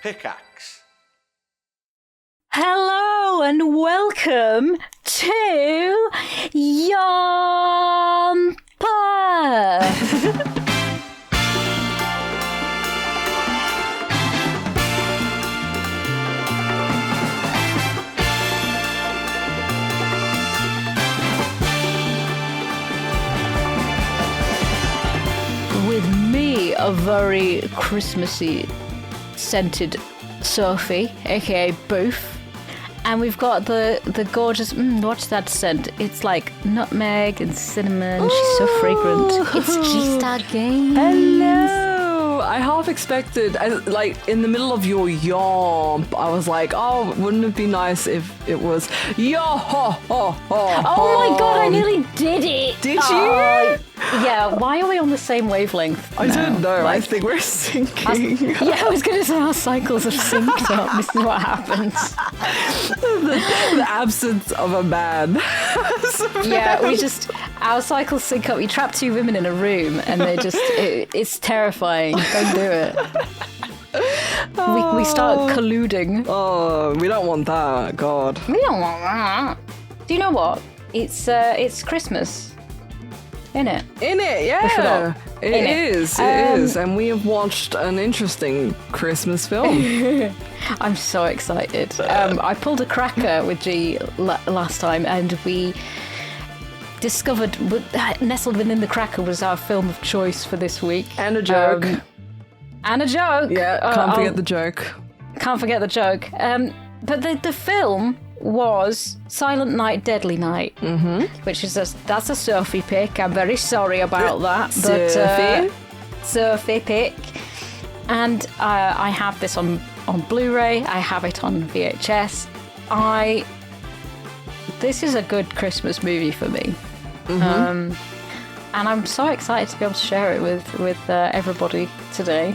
Pickaxe. Hello and welcome to YOMP. With me, a very Christmassy scented Sophie, aka Booth. And we've got the gorgeous, what's that scent? It's like nutmeg and cinnamon. Ooh. She's so fragrant. It's G-Star Games. Hello! I half expected, like, in the middle of your yomp, I was like, oh, wouldn't it be nice if it was Oh my god, I nearly did it! Did you? Yeah, why are we on the same wavelength? I don't know, like, I think we're syncing. I was going to say our cycles have synced up. This is what happens. the absence of a man. Yeah, our cycles sync up. You trap two women in a room and they just, it's terrifying. Don't do it. We start colluding. Oh, we don't want that, God. We don't want that. Do you know what? It's Christmas. In it, yeah. It is. And we have watched an interesting Christmas film. I'm so excited. I pulled a cracker with G last time, and we discovered nestled within the cracker was our film of choice for this week. And a joke. Yeah, can't forget the joke. Can't forget the joke. But the film was Silent Night, Deadly Night, which is that's a Sophie pick. I'm very sorry about that, but Sophie pick. And I have this on Blu-ray. I have it on VHS. This is a good Christmas movie for me, and I'm so excited to be able to share it with everybody today.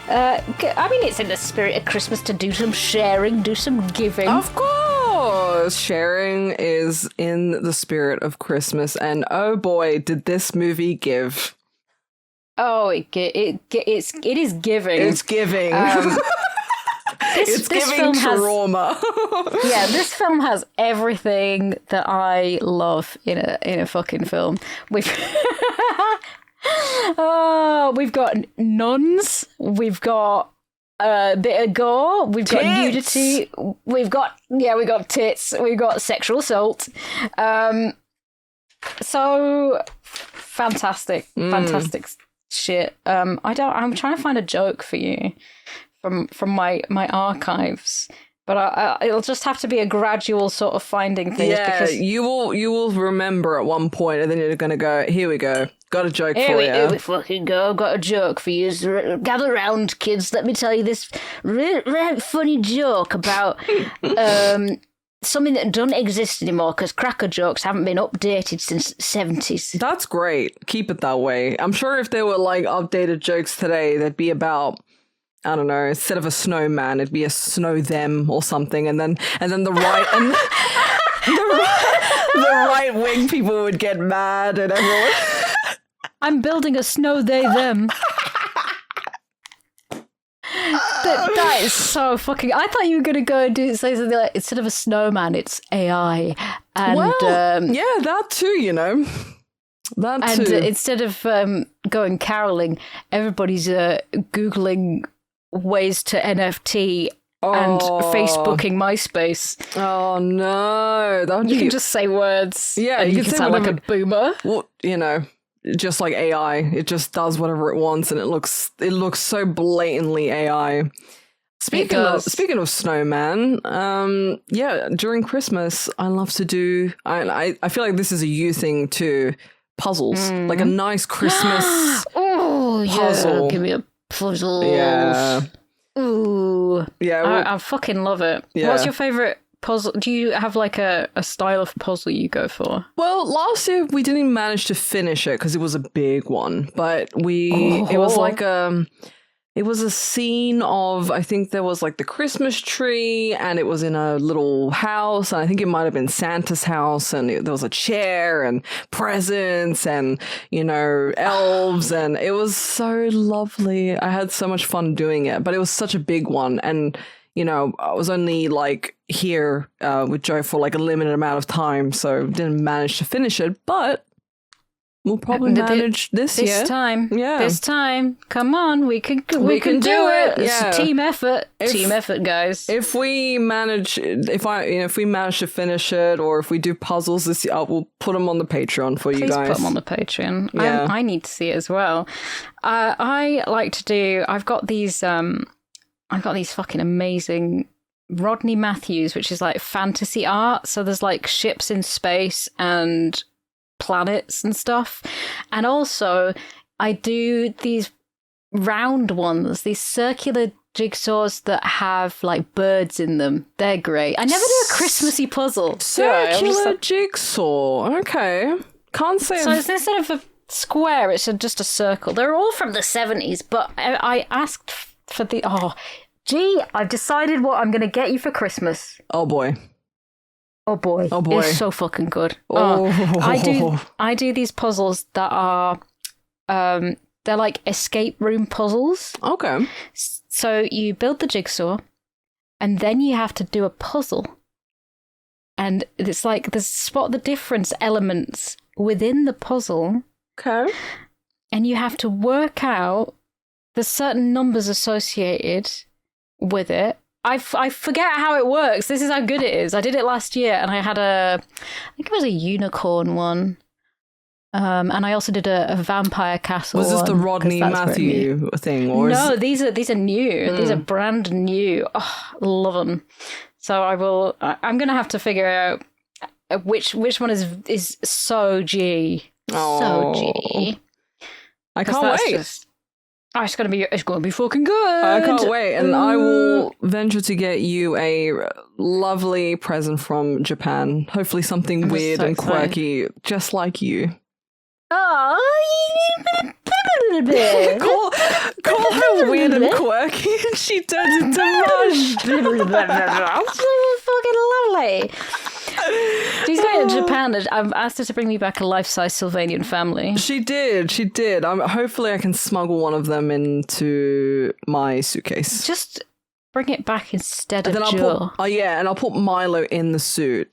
I mean, it's in the spirit of Christmas to do some sharing, do some giving. Of course! Sharing is in the spirit of Christmas, and oh boy, did this movie give. Oh, it is giving. It's giving. It's giving trauma. This film has everything that I love in a fucking film. We've got nuns, we've got a bit of gore, we've got nudity, we've got tits, we've got sexual assault. So fantastic shit. I'm trying to find a joke for you from my archives. But it'll just have to be a gradual sort of finding things. Yeah, because you will remember at one point, and then you're going to go, here we go. Got a joke for you. Here we fucking go. Got a joke for you. Gather round, kids. Let me tell you this really funny joke about something that doesn't exist anymore because cracker jokes haven't been updated since the 70s. That's great. Keep it that way. I'm sure if there were like updated jokes today, they'd be about, I don't know, instead of a snowman, it'd be a snow them or something, and then the right and the right wing people would get mad and everyone. I'm building a snow they them. That is so fucking. I thought you were gonna go and say something like, instead of a snowman, it's AI. And yeah, that too. You know, that too. And instead of going caroling, everybody's googling ways to NFT and Facebooking MySpace. Oh no! You can just say words. Yeah, and you can sound like a boomer. Well, you know, just like AI, it just does whatever it wants, and it looks so blatantly AI. Speaking of snowman, during Christmas, I love to do. I feel like this is a you thing too. Puzzles, like a nice Christmas puzzle. Yeah, give me a puzzle. Yeah. Ooh. Yeah. I fucking love it. Yeah. What's your favourite puzzle? Do you have like a style of puzzle you go for? Well, last year we didn't manage to finish it because it was a big one, but it was like it was a scene of, I think there was like the Christmas tree and it was in a little house. And I think it might have been Santa's house, and there was a chair and presents and, you know, elves. And it was so lovely. I had so much fun doing it, but it was such a big one. And, you know, I was only like here with Joe for like a limited amount of time, so didn't manage to finish it, but we'll probably manage this year. This time. Come on, we can do it. It's a team effort. Team effort, guys. If we manage to finish it, or if we do puzzles this year, we'll put them on the Patreon for you guys. Please put them on the Patreon. Yeah. I need to see it as well. I like to do. I've got these fucking amazing Rodney Matthews, which is like fantasy art. So there's like ships in space and planets and stuff. And also I do these round ones, these circular jigsaws that have like birds in them. They're great. I never do a Christmassy puzzle. Circular jigsaw. Okay. Can't say. So it's instead of a square, it's just a circle. They're all from the 70s, but I asked for the... I've decided what I'm going to get you for Christmas. Oh boy. It's so fucking good. I do these puzzles that are they're like escape room puzzles. Okay. So you build the jigsaw and then you have to do a puzzle. And it's like spot the difference elements within the puzzle. Okay. And you have to work out the certain numbers associated with it. I forget how it works. This is how good it is. I did it last year, and I had I think it was a unicorn one. And I also did a vampire castle. Was this the Rodney Matthew thing? Or no, these are new. These are brand new. Oh, love them. So I'm going to have to figure out which one is so G. So G. I can't wait. It's gonna be fucking good. I can't wait, and I will venture to get you a lovely present from Japan. Hopefully, something weird and quirky, just like you. Oh, call her weird and quirky, and she turns into mush. So fucking lovely. She's going to Japan. I've asked her to bring me back a life-size Sylvanian family. She did. Hopefully I can smuggle one of them into my suitcase. Just bring it back instead of Joe. And I'll put Milo in the suit.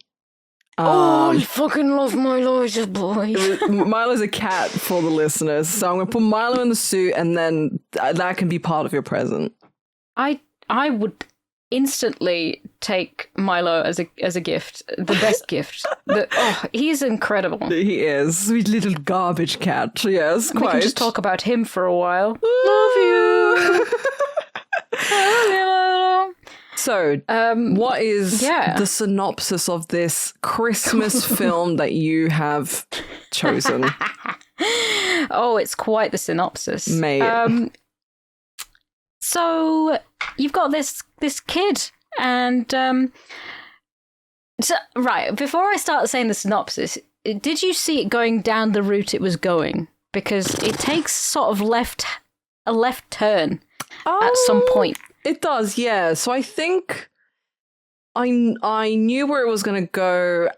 I fucking love Milo as a boy. Milo's a cat for the listeners. So I'm going to put Milo in the suit, and then that can be part of your present. I would instantly take Milo as a gift, the best gift. He's incredible. He is. Sweet little garbage cat. Yes, quite. We can just talk about him for a while. Love you. So, what is the synopsis of this Christmas film that you have chosen? Oh, it's quite the synopsis. Mate. So you've got this kid, and right before I start saying the synopsis, did you see it going down the route it was going? Because it takes sort of a left turn at some point. It does, yeah. So I think I knew where it was going to go.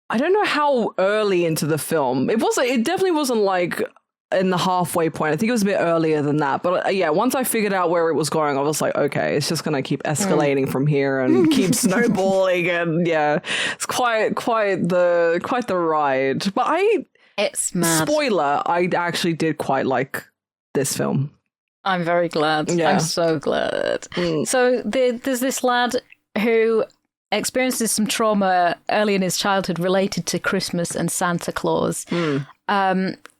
I don't know how early into the film. It definitely wasn't like in the halfway point. I think it was a bit earlier than that. But once I figured out where it was going, I was like, okay, it's just going to keep escalating from here and keep snowballing. And it's quite the ride. But it's mad. Spoiler, I actually did quite like this film. I'm very glad. Yeah. I'm so glad. So there's this lad who experiences some trauma early in his childhood related to Christmas and Santa Claus.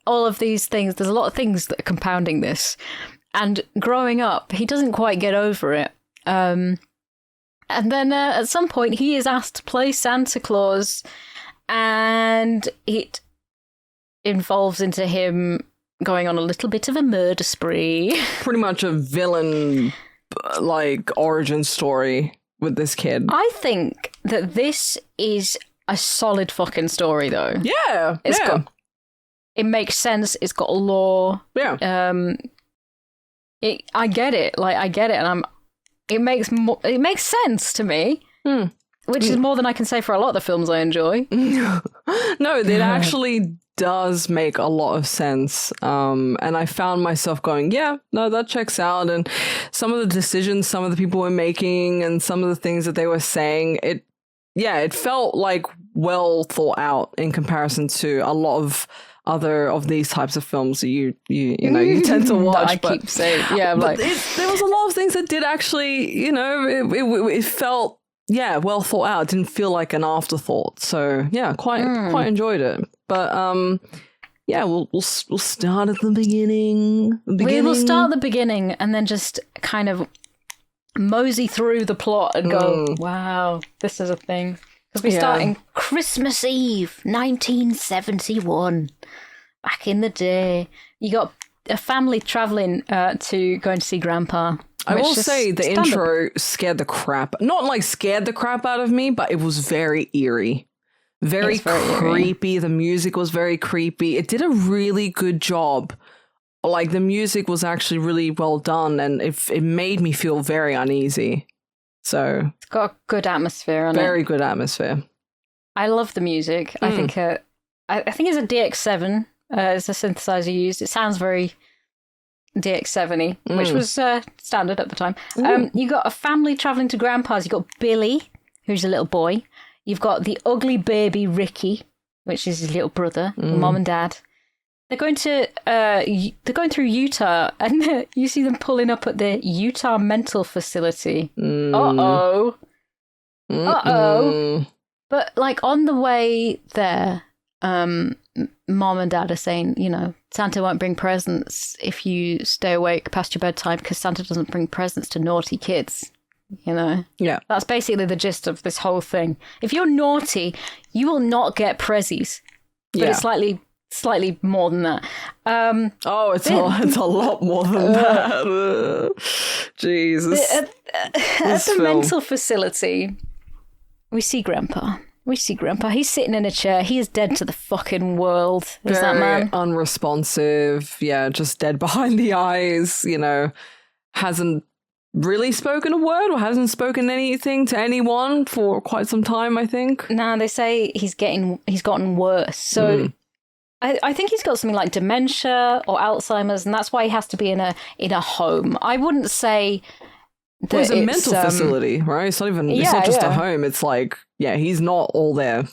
All of these things, there's a lot of things that are compounding this. And growing up, he doesn't quite get over it. And then at some point, he is asked to play Santa Claus, and it involves into him going on a little bit of a murder spree. Pretty much a villain, origin story with this kid. I think that this is a solid fucking story, though. Yeah, It makes sense. It's got lore. Yeah. I get it. Like, I get it. And it makes sense to me. Which is more than I can say for a lot of the films I enjoy. No, it actually does make a lot of sense. And I found myself going, yeah, no, that checks out. And some of the decisions some of the people were making and some of the things that they were saying, it felt like well thought out in comparison to a lot of other of these types of films that you tend to watch. Keep saying, yeah, but there was a lot of things that did actually, it felt, well thought out. It didn't feel like an afterthought. So yeah, quite enjoyed it. But we'll start at the beginning. We will start at the beginning and then just kind of mosey through the plot and go, wow, this is a thing. Because we start in Christmas Eve, 1971. Back in the day, you got a family traveling to go and see Grandpa. I will say the intro scared the crap out of me, but it was very eerie. Very creepy. Eerie. The music was very creepy. It did a really good job. Like, the music was actually really well done, and it made me feel very uneasy. So it's got a good atmosphere on it. Very good atmosphere. I love the music. I think it's a DX7 is the synthesizer used. It sounds very DX7-y, which was standard at the time. You got a family traveling to Grandpa's. You got Billy, who's a little boy. You've got the ugly baby Ricky, which is his little brother, mom and dad. They're going through Utah, and you see them pulling up at the Utah mental facility. Uh-oh. But, like, on the way there, mom and dad are saying, Santa won't bring presents if you stay awake past your bedtime because Santa doesn't bring presents to naughty kids. Yeah. That's basically the gist of this whole thing. If you're naughty, you will not get prezzies. But it's slightly more than that. It's a lot more than that. Jesus. At the mental facility, we see Grandpa. He's sitting in a chair. He is dead to the fucking world. Is that man? Unresponsive. Yeah, just dead behind the eyes. Hasn't really spoken a word or hasn't spoken anything to anyone for quite some time, I think. Nah, they say he's gotten worse. So I think he's got something like dementia or Alzheimer's, and that's why he has to be in a home. I wouldn't say that it's a mental facility, right? It's not even. It's not just a home. It's like, he's not all there.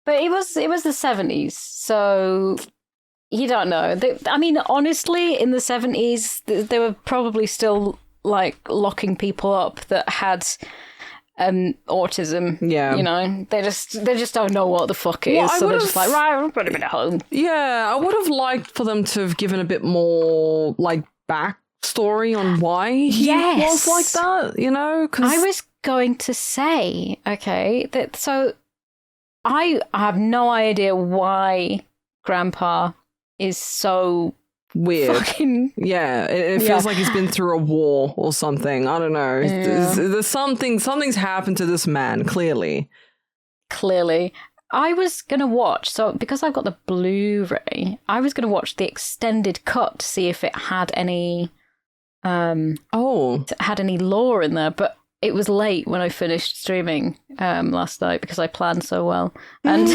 But it was the 70s, so you don't know. Honestly, in the 70s, they were probably still like locking people up that had autism. Yeah, they just don't know what the fuck it is. So they're just like, right, I'm putting him in a home. Yeah, I would have liked for them to have given a bit more like backstory on why he was like that. Cause I was going to say, so I have no idea why Grandpa is so weird. Fucking... Yeah, it feels like he's been through a war or something. I don't know. Yeah. There's something's happened to this man, clearly. I was going to watch, so because I've got the Blu-ray, I was going to watch the extended cut to see if it had any had any lore in there, but it was late when I finished streaming last night because I planned so well, and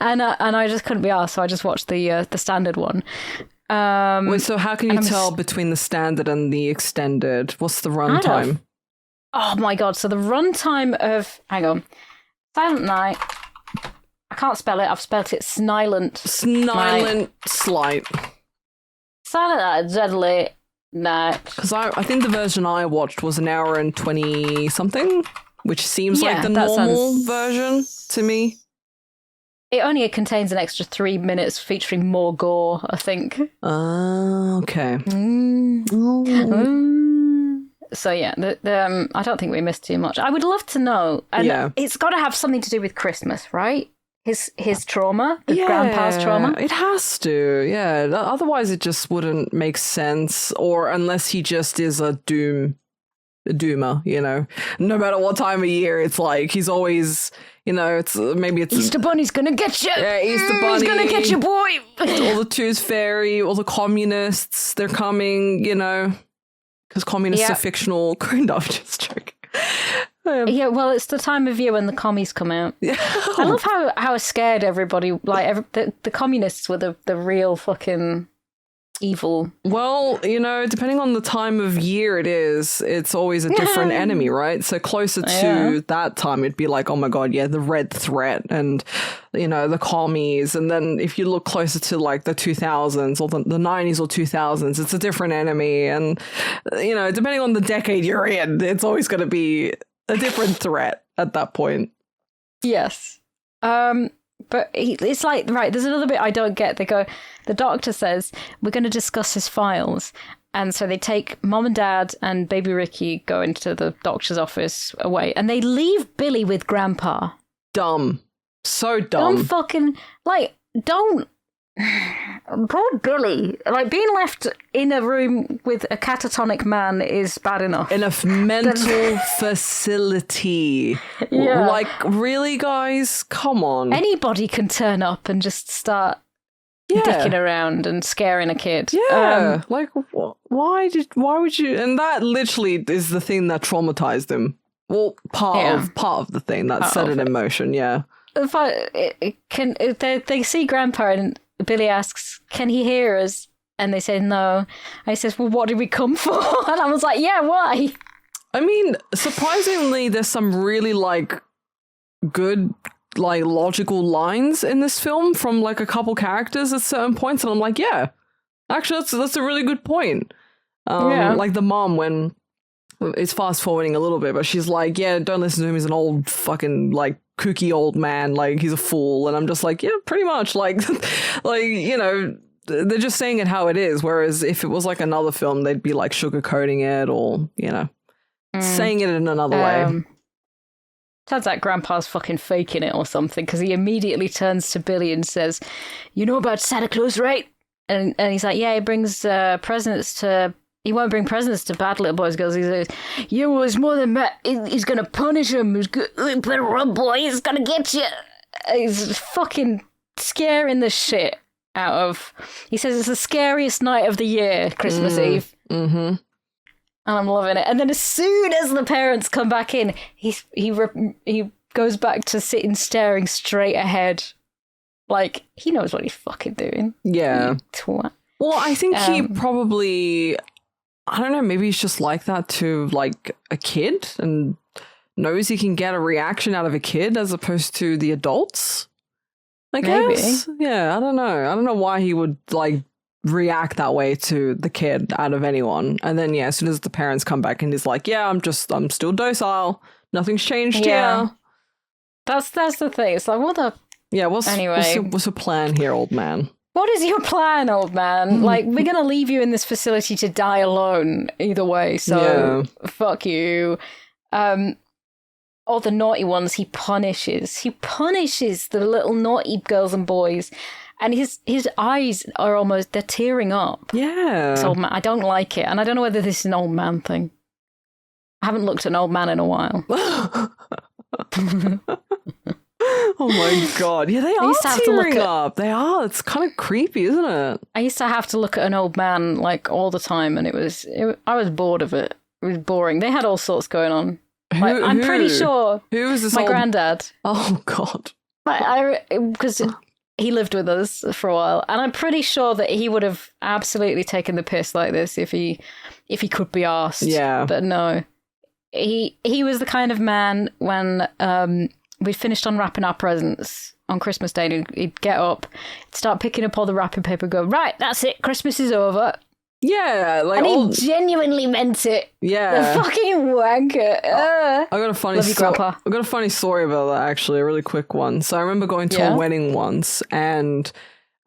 and I just couldn't be asked, so I just watched the standard one. Wait, so how can you tell between the standard and the extended? What's the runtime? Oh my god! So the runtime of Silent Night. I can't spell it. I've spelt it Snilent. Slight. Silent Night, Deadly Night. Because I think the version I watched was an hour and 20 something, which seems like the normal version to me. It only contains an extra 3 minutes featuring more gore, I think. Okay. So yeah, I don't think we missed too much. I would love to know. And it's got to have something to do with Christmas, right? His trauma, grandpa's trauma. It has to, yeah. Otherwise, it just wouldn't make sense. Or unless he just is a doom doomer, you know. No matter what time of year, it's like he's always, you know, it's maybe it's Easter Bunny's gonna get you. Yeah, Easter Bunny. He's gonna get you, boy. All the Tooth Fairy, all the communists, they're coming, you know, because communists are fictional. No, I'm just joking. Yeah, well, it's the time of year when the commies come out. Yeah. I love how scared everybody, like, the communists were the real fucking evil. Well, you know, depending on the time of year it is, it's always a different enemy, right? So closer to that time, it'd be like, oh my god, yeah, the red threat and, you know, the commies. And then if you look closer to like the 2000s or the 90s or 2000s, it's a different enemy. And, you know, depending on the decade you're in, it's always going to be a different threat at that point. Yes. But it's like, right, there's another bit I don't get. The doctor says, we're going to discuss his files. And so they take mom and dad and baby Ricky go into the doctor's office away. And they leave Billy with grandpa. Dumb. So dumb. Don't fucking, like, don't. Poor Billy. Like, being left in a room with a catatonic man is bad enough. In a mental facility. Yeah. Like, really, guys? Come on. Anybody can turn up and just start dicking around and scaring a kid. Yeah. Like, why would you? And that literally is the thing that traumatized him. Well, part of the thing that set it in motion, yeah. They see grandpa and Billy asks, can he hear us? And they say no. And he says, well, what did we come for? And I was like, yeah, why? I mean, surprisingly, there's some really, like, good, like, logical lines in this film from, like, a couple characters at certain points. And I'm like, yeah, actually, that's a really good point. Like the mom, when it's fast forwarding a little bit, but she's like, yeah, don't listen to him. He's an old fucking, like, kooky old man, like he's a fool. And I'm just like, yeah, pretty much, like like, you know, they're just saying it how it is, whereas if it was like another film, they'd be like sugarcoating it or, you know, saying it in another way. Turns out grandpa's fucking faking it or something, because he immediately turns to Billy and says, you know about Santa Claus, right? And he's like, yeah, he brings presents to he won't bring presents to bad little boys, girls. He says, yeah, well, it's more than that. He's going to punish him. Better run, boy. He's going to get you. He's fucking scaring the shit out of... He says it's the scariest night of the year, Christmas Eve. Mm-hmm. And I'm loving it. And then as soon as the parents come back in, he goes back to sitting staring straight ahead. Like, he knows what he's fucking doing. Yeah. Twat. Well, I think he probably... I don't know, maybe he's just like that to, like, a kid and knows he can get a reaction out of a kid as opposed to the adults, I guess. Maybe. Yeah, I don't know. I don't know why he would, like, react that way to the kid out of anyone. And then, yeah, as soon as the parents come back and he's like, yeah, I'm still docile. Nothing's changed here. That's the thing. It's like, what the... Yeah, what's the plan here, old man? What is your plan, old man? Like, we're going to leave you in this facility to die alone either way, so fuck you. All the naughty ones he punishes. He punishes the little naughty girls and boys, and his eyes are almost, they're tearing up. Yeah. This old man, I don't like it, and I don't know whether this is an old man thing. I haven't looked at an old man in a while. Oh my god. Yeah, they are tearing up. They are. It's kind of creepy, isn't it? I used to have to look at an old man like all the time, and I was bored of it. It was boring. They had all sorts going on. I'm pretty sure who was this? My granddad. Oh god. Because he lived with us for a while, and I'm pretty sure that he would have absolutely taken the piss like this if he could be asked. Yeah. But no. He was the kind of man when we'd finished unwrapping our presents on Christmas Day, and he'd get up, start picking up all the wrapping paper, and go, right, that's it, Christmas is over. Yeah, like, and he genuinely meant it. Yeah, the fucking wanker. I got a funny Grandpa. I got a funny story about that, actually, a really quick one. So I remember going to a wedding once, and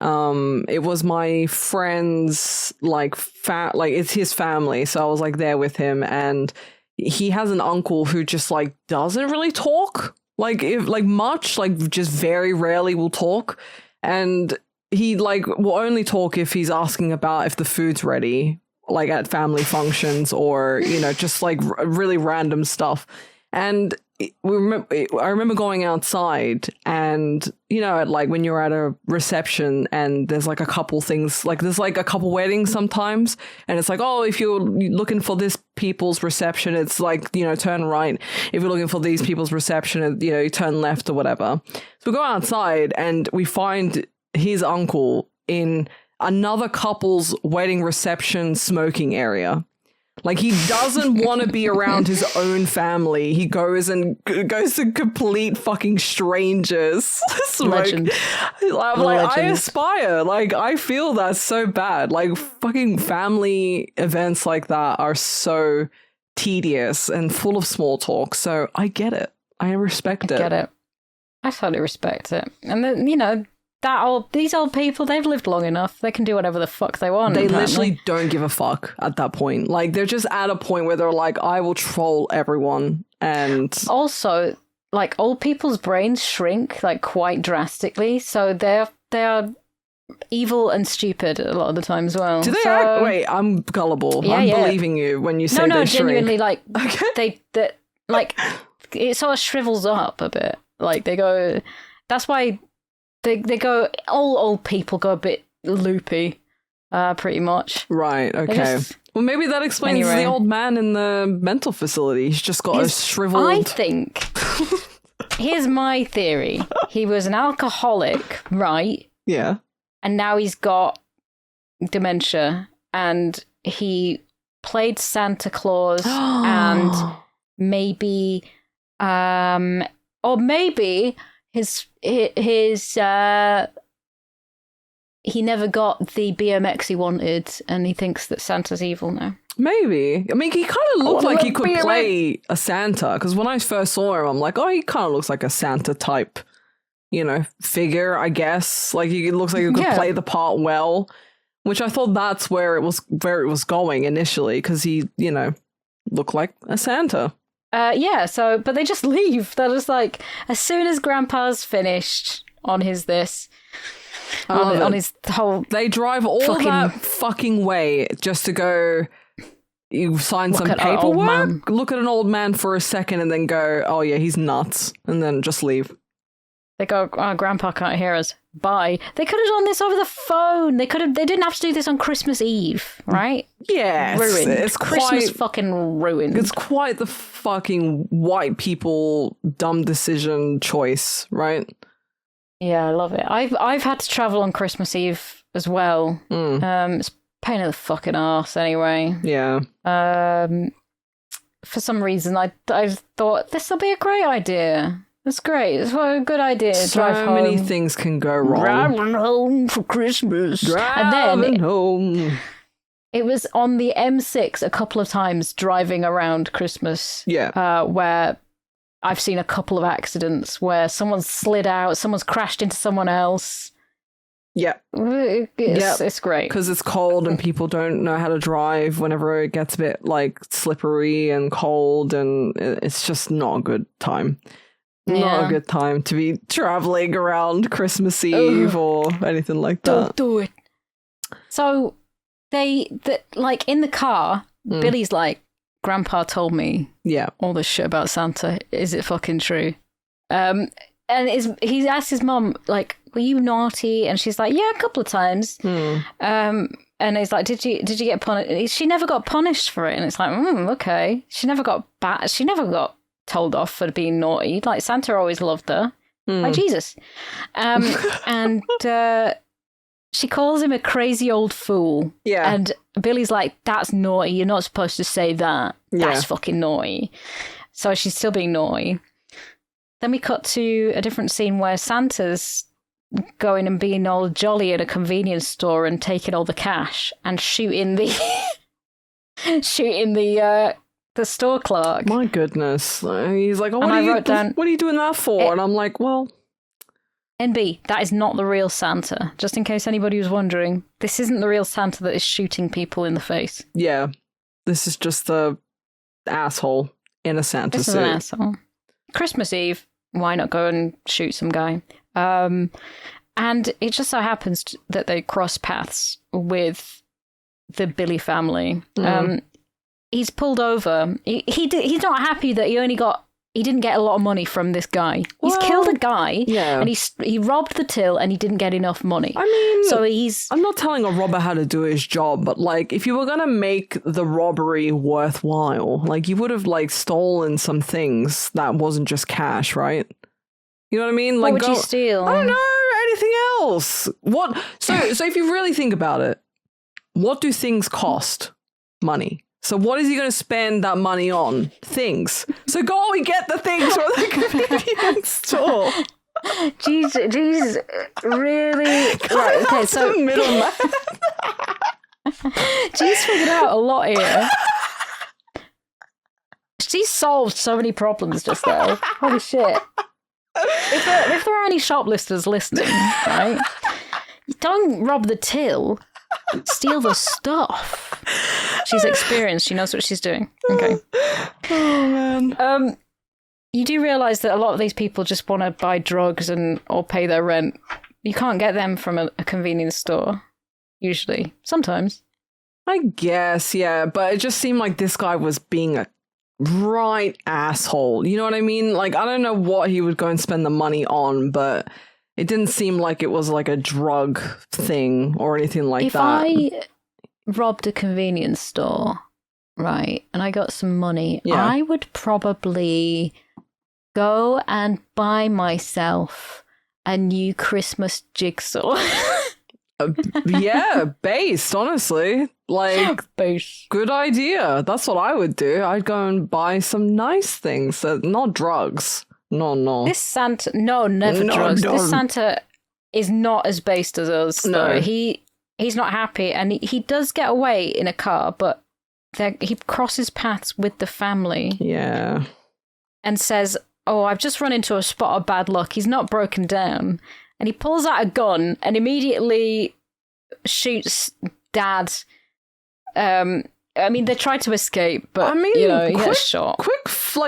it was my friend's like it's his family, so I was like there with him, and he has an uncle who just like doesn't really talk. Like, just very rarely will talk. And he, like, will only talk if he's asking about if the food's ready. like at family functions or, you know, just like really random stuff. And I remember going outside and, you know, at like when you're at a reception and there's like a couple things, like there's like a couple weddings sometimes. And it's like, oh, if you're looking for this people's reception, it's like, you know, turn right. If you're looking for these people's reception, you know, you turn left or whatever. So we go outside and we find his uncle in another couple's wedding reception smoking area. Like, he doesn't want to be around his own family. He goes to complete fucking strangers. Legend. Like, I aspire. Like, I feel that's so bad. Like, fucking family events like that are so tedious and full of small talk. So I get it. I respect it. I get it. I totally respect it. And then, you know, these old people, they've lived long enough. They can do whatever the fuck they want. They apparently. literally don't give a fuck at that point. Like, they're just at a point where they're like, I will troll everyone. And also, like, old people's brains shrink like quite drastically, so they are evil and stupid a lot of the time as well. Do they act? Wait, I'm gullible. Yeah, I'm believing you when you say they genuinely, shrink. like, okay. they like, it sort of shrivels up a bit. Like, they go. That's why. They go, all old people go a bit loopy, pretty much. Right, okay. Well, maybe that explains the old man in the mental facility. He's just got a shriveled... I think, here's my theory. He was an alcoholic, right? Yeah. And now he's got dementia, and he played Santa Claus, and maybe, or maybe... His he never got the BMX he wanted, and he thinks that Santa's evil now. Maybe. I mean, he kind of looked like he could play a Santa, because when I first saw him, I'm like, oh, he kind of looks like a Santa type, you know, figure, I guess. Like, he looks like he could play the part well, which I thought that's where it was going initially, because he, you know, looked like a Santa. But they just leave. They're just like, as soon as Grandpa's finished on his on his whole... They drive all that fucking way just to go, you sign some paperwork, look at an old man for a second and then go, oh yeah, he's nuts, and then just leave. They go, oh, Grandpa can't hear us. Bye. They could have done this over the phone. They didn't have to do this on Christmas Eve, right? Yeah. Ruined. It's Christmas fucking ruined. It's quite the fucking white people dumb decision choice, right? Yeah, I love it. I've had to travel on Christmas Eve as well. It's a pain in the fucking arse anyway. Yeah. For some reason, I thought this will be a great idea. That's great. It's a good idea. So many things can go wrong. Driving home for Christmas. Driving home. It was on the M6 a couple of times driving around Christmas. Yeah. Where I've seen a couple of accidents where someone's slid out, someone's crashed into someone else. Yeah. It's great. Because it's cold and people don't know how to drive whenever it gets a bit like slippery and cold, and it's just not a good time. Not a good time to be traveling around Christmas Eve or anything like that. Don't do it. So like in the car, Billy's like, Grandpa told me all this shit about Santa. Is it fucking true? And he asked his mum, like, were you naughty? And she's like, yeah, a couple of times. And he's like, did you get punished? She never got punished for it. And it's like, okay. She never got told off for being naughty. Like, Santa always loved her. Like Jesus. And she calls him a crazy old fool. Yeah. And Billy's like, that's naughty. You're not supposed to say that. That's fucking naughty. So she's still being naughty. Then we cut to a different scene where Santa's going and being all jolly in a convenience store and taking all the cash and shooting the store clerk. My goodness. He's like, oh, what are you doing that for? And I'm like, well... NB, that is not the real Santa. Just in case anybody was wondering, this isn't the real Santa that is shooting people in the face. Yeah. This is just the asshole in a Santa suit. This is an asshole. Christmas Eve, why not go and shoot some guy? And it just so happens that they cross paths with the Billy family. He's pulled over. He's not happy that he didn't get a lot of money from this guy. He's killed a guy, and he robbed the till, and he didn't get enough money. I mean, so I'm not telling a robber how to do his job, but like, if you were gonna make the robbery worthwhile, like, you would have like stolen some things that wasn't just cash, right? You know what I mean? Like, what would you steal? I don't know, anything else. What? So if you really think about it, what do things cost? Money. So what is he going to spend that money on? Things. So go and get the things from the convenience store. Jeez, really? Right, okay, so the middleman. Jeez figured out a lot here. She solved so many problems just there. Holy shit. If there are any shoplifters listening, right, don't rob the till. Steal the stuff. She's experienced. She knows what she's doing. Okay. Oh, man. You do realise that a lot of these people just want to buy drugs or pay their rent. You can't get them from a convenience store, usually. Sometimes. I guess, yeah. But it just seemed like this guy was being a right asshole. You know what I mean? Like, I don't know what he would go and spend the money on, but it didn't seem like it was like a drug thing or anything like that. If I robbed a convenience store, right, and I got some money, I would probably go and buy myself a new Christmas jigsaw. Yeah, based, honestly. Like, base. Good idea. That's what I would do. I'd go and buy some nice things, not drugs. No. This Santa, never drugs. This Santa is not as based as us. No, he's not happy, and he does get away in a car, but he crosses paths with the family. Yeah, and says, "Oh, I've just run into a spot of bad luck." He's not broken down, and he pulls out a gun and immediately shoots Dad. I mean, they tried to escape, but he gets shot.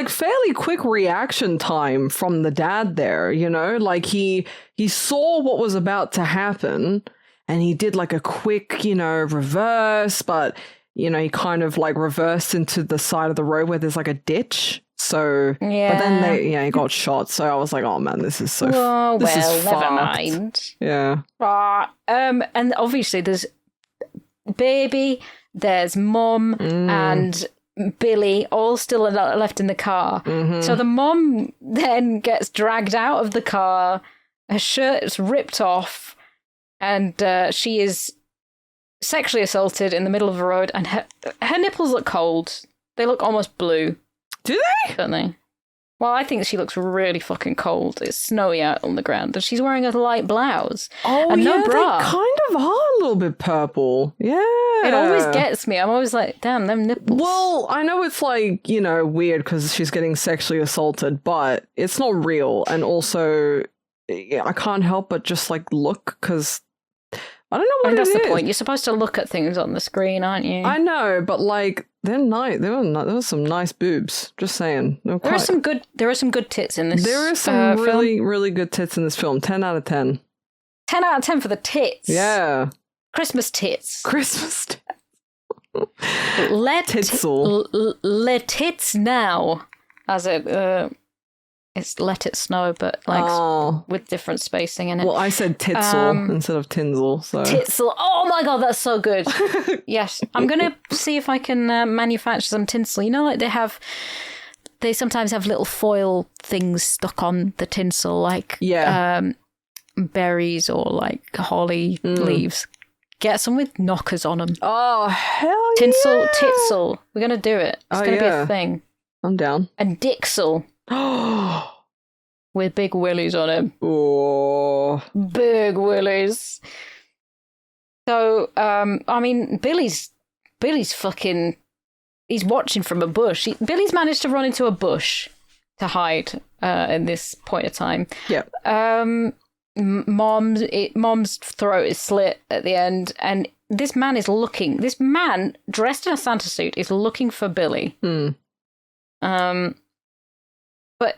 Fairly quick reaction time from the dad there, you know? Like, he saw what was about to happen, and he did, like, a quick, reverse, but, he kind of, like, reversed into the side of the road where there's, like, a ditch. So, yeah. But then he got shot, so I was like, oh, man, this is so this is never fucked. mind. Yeah. And obviously there's Baby, there's Mum, and Billy, all still left in the car. Mm-hmm. So the mum then gets dragged out of the car, her shirt is ripped off, and she is sexually assaulted in the middle of the road, and her nipples look cold. They look almost blue. Do they? Don't they? Well, I think she looks really fucking cold. It's snowy out on the ground, and she's wearing a light blouse. Oh, and no bra. They kind of are a little bit purple. Yeah. It always gets me. I'm always like, damn, them nipples. Well, I know it's like, weird because she's getting sexually assaulted, but it's not real. And also, I can't help but just like look because I don't know what that's it is. The point. You're supposed to look at things on the screen, aren't you? I know, but like they're nice. There were some nice boobs. Just saying. There are some good tits in this. There are some really, really good tits in this film. 10 out of 10. 10 out of 10 for the tits. Yeah. Christmas tits. Christmas tits. Let Titsel. tits now, as it's let it snow, but like with different spacing in it. Well, I said titsel instead of tinsel. So titsel. Oh my god, that's so good. Yes, I'm gonna see if I can manufacture some tinsel. Like they sometimes have little foil things stuck on the tinsel, like berries or like holly leaves. Get some with knockers on them. Oh, hell tinsel, yeah. Titsel. We're going to do it. It's going to be a thing. I'm down. And Dixel. With big willies on him. Oh. Big willies. So, I mean, Billy's fucking... He's watching from a bush. Billy's managed to run into a bush to hide in this point of time. Yep. Mom's throat is slit at the end, and this man dressed in a Santa suit is looking for Billy. But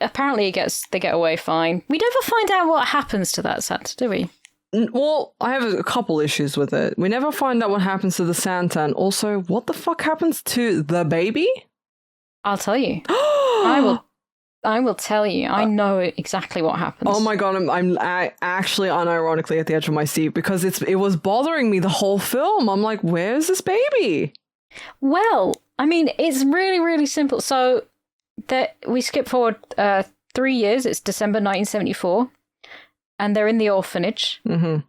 apparently they get away fine. We never find out what happens to that Santa, do we? Well, I have a couple issues with it. We never find out what happens to the Santa, and also, what the fuck happens to the baby? I'll tell you. I will tell you. I know exactly what happens. Oh my god, I'm actually unironically at the edge of my seat because it was bothering me the whole film. I'm like, where's this baby? Well, I mean, it's really, really simple. So we skip forward 3 years. It's December 1974. And they're in the orphanage. Mm-hmm.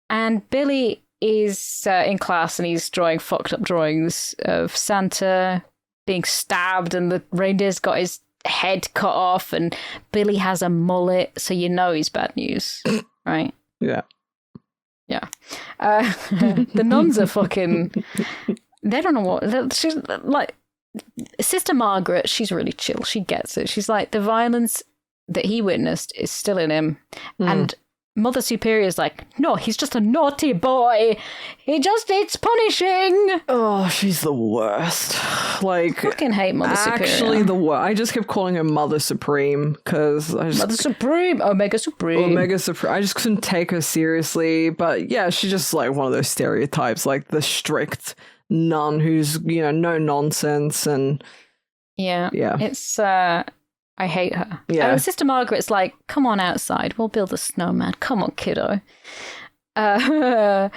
And Billy is in class and he's drawing fucked up drawings of Santa being stabbed and the reindeer's got his head cut off and Billy has a mullet, so you know he's bad news, right? Yeah. Yeah. The nuns are fucking... They don't know what... She's like... Sister Margaret, she's really chill. She gets it. She's like, the violence that he witnessed is still in him. And Mother Superior's like, no, he's just a naughty boy. He just needs punishing. Oh, she's the worst. Like, fucking hate Mother Superior. Actually, the worst. I just kept calling her Mother Supreme because Mother Supreme, Omega Supreme. Omega Supreme. I just couldn't take her seriously. But yeah, she's just like one of those stereotypes, like the strict nun who's, no nonsense and yeah. It's I hate her. Yeah. Sister Margaret's like, come on outside, we'll build a snowman. Come on, kiddo. But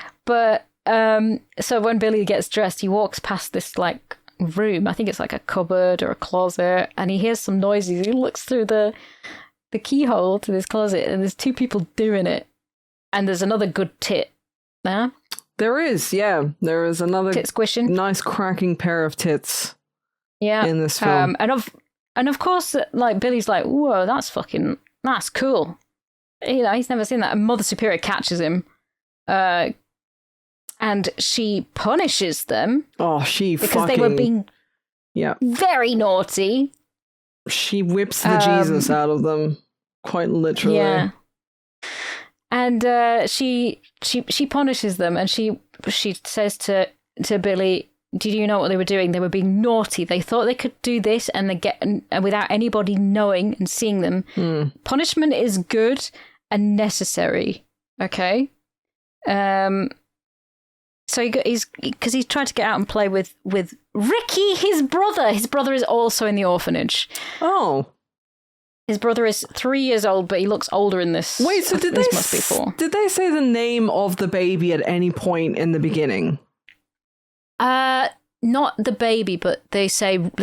so when Billy gets dressed, he walks past this like room. I think it's like a cupboard or a closet, and he hears some noises. He looks through the keyhole to this closet, and there's two people doing it. And there's another good tit there. There is, yeah. There is another tit squishing. Nice cracking pair of tits. Yeah. In this film. And of course, like, Billy's like, whoa, that's cool. He's never seen that. And Mother Superior catches him. And she punishes them. Oh, because they were being very naughty. She whips the Jesus out of them, quite literally. Yeah. And she punishes them, and she says to Billy, did you know what they were doing? They were being naughty. They thought they could do this and without anybody knowing and seeing them. Punishment is good and necessary. Okay. So he's tried to get out and play with Ricky, his brother. His brother is also in the orphanage. Oh. His brother is 3 years old, but he looks older in this. Wait, so did must be 4. Did they say the name of the baby at any point in the beginning? Not the baby, but they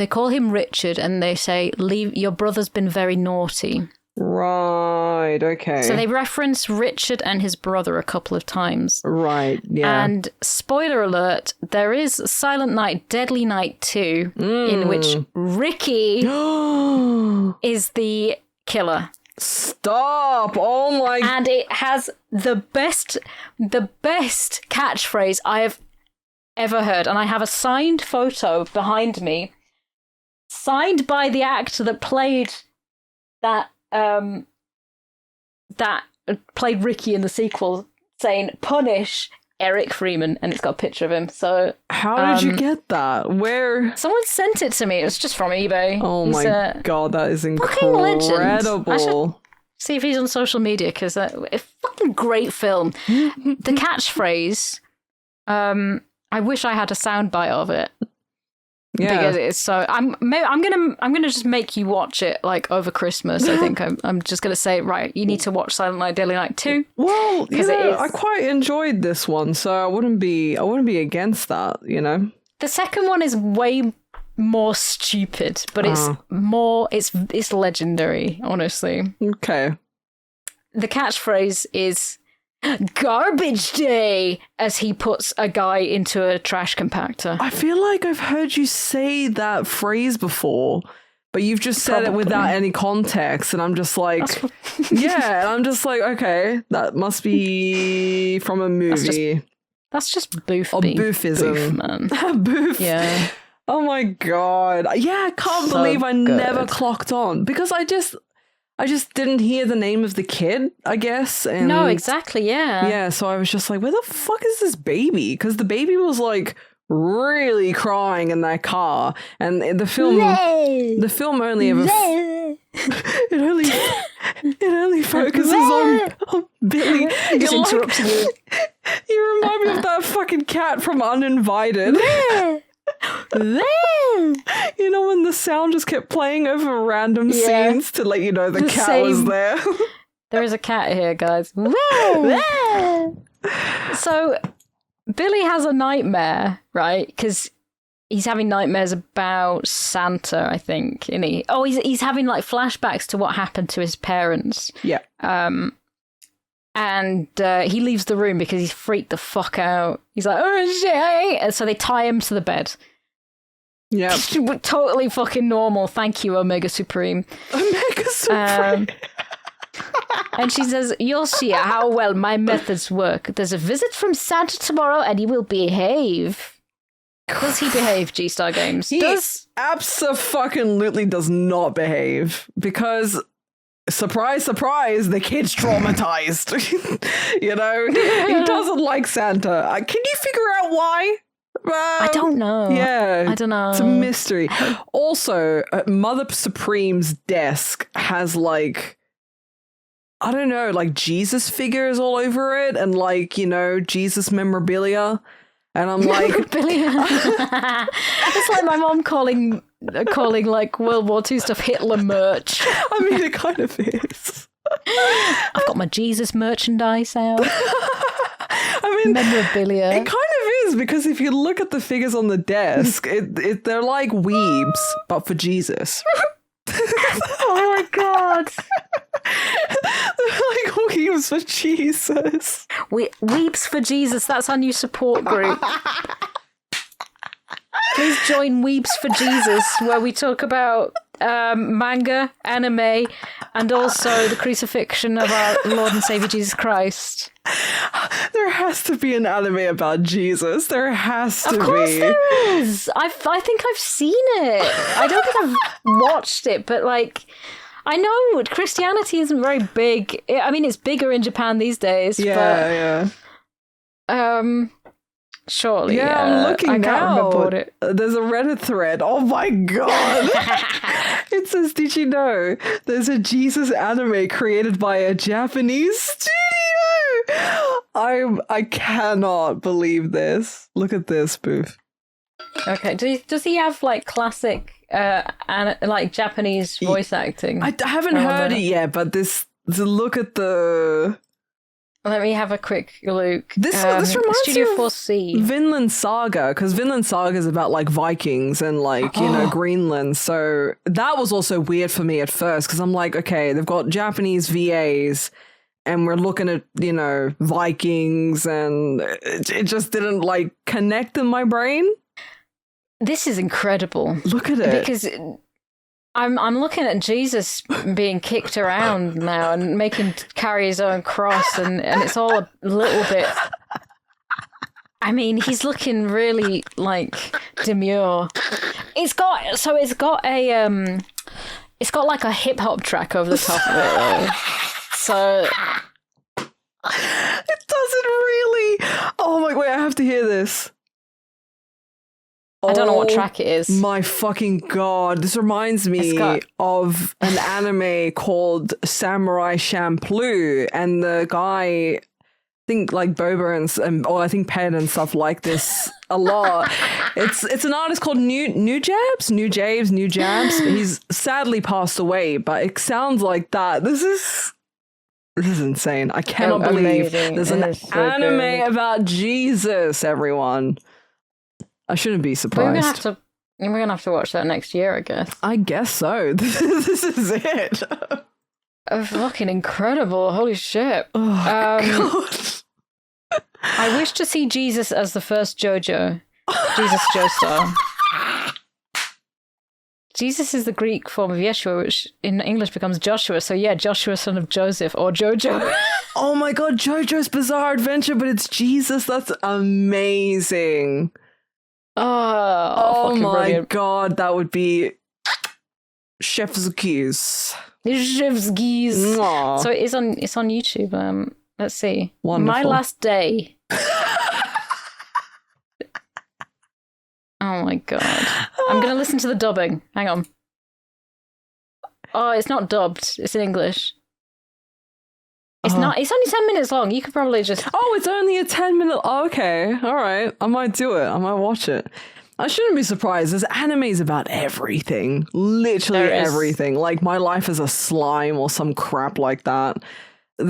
call him Richard, and they say, your brother's been very naughty. Right, okay. So they reference Richard and his brother a couple of times. Right, yeah. And spoiler alert, there is Silent Night, Deadly Night 2, in which Ricky is the killer. Stop! Oh my... And it has the best catchphrase I have ever heard, and I have a signed photo behind me, signed by the actor that played that played Ricky in the sequel, saying "Punish Eric Freeman," and it's got a picture of him. So how did you get that? Where? Someone sent it to me. It was just from eBay. Oh my god, that is incredible! Legend. I should see if he's on social media, because it's a fucking great film. The catchphrase. I wish I had a soundbite of it. Yeah, because it's so. I'm gonna just make you watch it like over Christmas. I think I'm just gonna say, right, you need to watch Silent Night, Deadly Night 2. Well, I quite enjoyed this one, so I wouldn't be against that. The second one is way more stupid, but it's legendary. Honestly, okay. The catchphrase is "Garbage Day" as he puts a guy into a trash compactor. I feel like I've heard you say that phrase before, but you've just said it without any context, and I'm just like, yeah, and I'm just like, okay, that must be from a movie. That's just boof. Or boofism. Boof, man. Boof. Yeah. Oh my god. Yeah, I can't believe I never clocked on, because I just didn't hear the name of the kid, I guess. And no, exactly, yeah. Yeah, so I was just like, where the fuck is this baby? Because the baby was like really crying in that car, and the film only ever It only focuses on Billy. Just interrupting you. You remind me of that fucking cat from Uninvited. You know, when the sound just kept playing over random scenes to let you know the cat was there. There is a cat here, guys. So Billy has a nightmare, right? Because he's having nightmares about Santa, I think, isn't he? Oh, he's having like flashbacks to what happened to his parents. Yeah. And he leaves the room because he's freaked the fuck out. He's like, oh shit! And so they tie him to the bed. Yeah. Totally fucking normal. Thank you, Omega Supreme. Omega Supreme. And she says, you'll see how well my methods work. There's a visit from Santa tomorrow and he will behave. Does he behave, G-Star Games? He abso-fucking-lutely does not behave because, surprise, surprise, the kid's traumatized. You know? He doesn't like Santa. Can you figure out why? I don't know. Yeah. I don't know. It's a mystery. Also, Mother Supreme's desk has like, I don't know, like Jesus figures all over it and like, you know, Jesus memorabilia. And I'm like, it's like my mom calling like World War II stuff Hitler merch. I mean, it kind of is. I've got my Jesus merchandise out. I mean, memorabilia. It kind of is because if you look at the figures on the desk, they're like weebs, but for Jesus. Oh my god. Like weebs for Jesus. Weeps for Jesus, that's our new support group. Please join Weeps for Jesus, where we talk about manga, anime, and also the crucifixion of our Lord and Savior Jesus Christ. There has to be an anime about Jesus. There has to be. Of course there is. I think I've seen it. I don't think I've watched it, but like, I know Christianity isn't very big. I mean, it's bigger in Japan these days. Yeah, but, surely. Yeah, I'm looking I now. can't remember what it. There's a Reddit thread. Oh my god! It says, "Did you know there's a Jesus anime created by a Japanese studio?" I cannot believe this. Look at this, Booth. Okay, does he have like classic, like Japanese voice acting? I haven't heard it yet, but look at the. Let me have a quick look. This reminds Studio me of 4C. Vinland Saga, because Vinland Saga is about like Vikings and like, you know, Greenland. So that was also weird for me at first because I'm like, okay, they've got Japanese VAs and we're looking at, you know, Vikings and it just didn't like connect in my brain. This is incredible. Look at it. Because I'm looking at Jesus being kicked around now and making carry his own cross, and it's all a little bit. I mean, he's looking really like demure. It's got like a hip hop track over the top of it, though. So it doesn't really. Oh my wait! I have to hear this. I don't know what track it is. My fucking god. This reminds me of an anime called Samurai Champloo, and the guy, I think like Boba or I think Pen and stuff like this a lot. It's an artist called New Jabs. He's sadly passed away, but it sounds like that. This is insane. I cannot believe there's an anime about Jesus, everyone. I shouldn't be surprised. We're gonna have to watch that next year, I guess. I guess so. This is it. Fucking incredible! Holy shit! Oh, God. I wish to see Jesus as the first JoJo. Jesus Joestar. Jesus is the Greek form of Yeshua, which in English becomes Joshua. So yeah, Joshua, son of Joseph, or Jojo. Oh my god, JoJo's Bizarre Adventure, but it's Jesus. That's amazing. Oh my brilliant. God, that would be chef's kiss. Chef's kiss. So it's on YouTube. Let's see. Wonderful. My Last Day. Oh my god. I'm going to listen to the dubbing. Hang on. Oh, it's not dubbed. It's in English. It's not. It's only 10 minutes long. You could probably just. Oh, it's only a 10-minute. Oh, okay, all right. I might do it. I might watch it. I shouldn't be surprised. There's animes about everything, literally everything. Like My Life as a Slime or some crap like that. I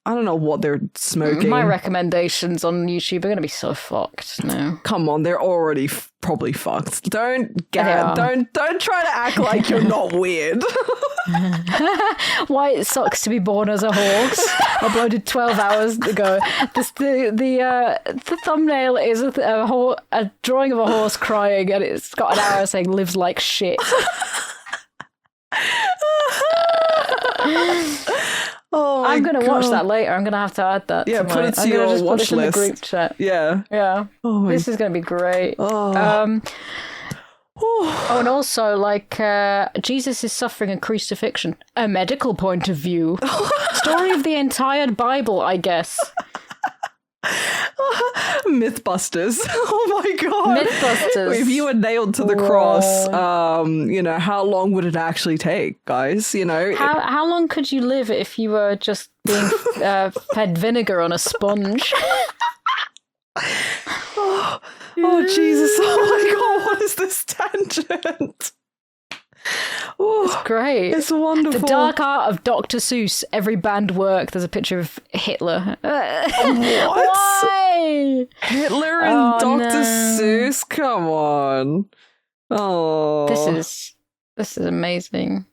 don't know what they're smoking. My recommendations on YouTube are going to be so fucked now. Come on, they're already probably fucked. Don't try to act like you're not weird. Why it sucks to be born as a horse. Uploaded 12 hours ago. The thumbnail is a drawing of a horse crying, and it's got an arrow saying "lives like shit." Oh, I'm going to watch that later. I'm going to have to add that. Yeah, put it to your watch list. In the group chat. Yeah. This is going to be great. Oh. And also, like, Jesus is suffering a crucifixion. A medical point of view. Story of the entire Bible, I guess. Mythbusters. Oh my god. Mythbusters. If you were nailed to the cross, how long would it actually take, guys? How long could you live if you were just being fed vinegar on a sponge? Oh Jesus. Oh my god, what is this tangent? Oh, it's great. It's wonderful. The Dark Art of Dr. Seuss. Every banned work. There's a picture of Hitler. What? Why? Hitler and Dr. Seuss? Come on. Oh. This is amazing.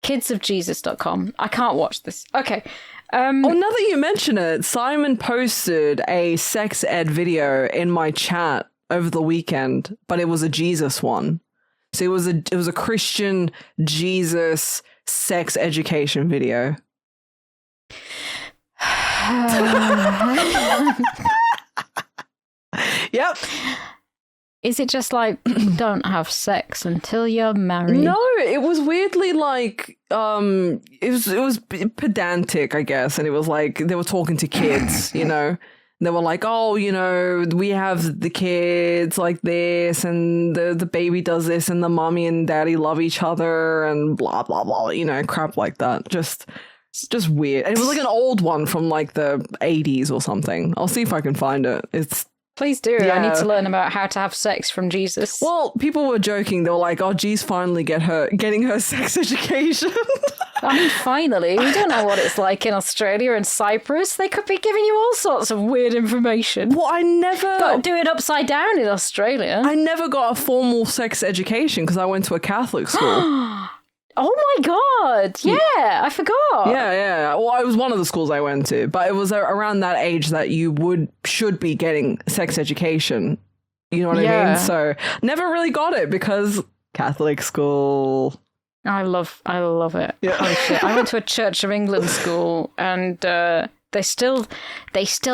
Kidsofjesus.com. I can't watch this. Okay. Now that you mention it, Simon posted a sex ed video in my chat over the weekend, but it was a Jesus one. So it was a Christian Jesus sex education video. Yep. Is it just like don't have sex until you're married? No, it was weirdly like it was pedantic, I guess, and it was like they were talking to kids, They were like, oh, we have the kids like this, and the baby does this, and the mommy and daddy love each other, and blah blah blah, crap like that. Just weird. And it was like an old one from like the 80s or something. I'll see if I can find it. Please do. Yeah. I need to learn about how to have sex from Jesus. Well, people were joking. They were like, oh, geez, finally getting her sex education. I mean, finally. We don't know what it's like in Australia and Cyprus. They could be giving you all sorts of weird information. Well, I never... Got to do it upside down in Australia. I never got a formal sex education because I went to a Catholic school. Oh my god! Yeah, I forgot. Yeah. Well, it was one of the schools I went to, but it was around that age that you should be getting sex education. You know what I mean? So never really got it because Catholic school. I love it. Yeah. Holy shit! I went to a Church of England school, and they still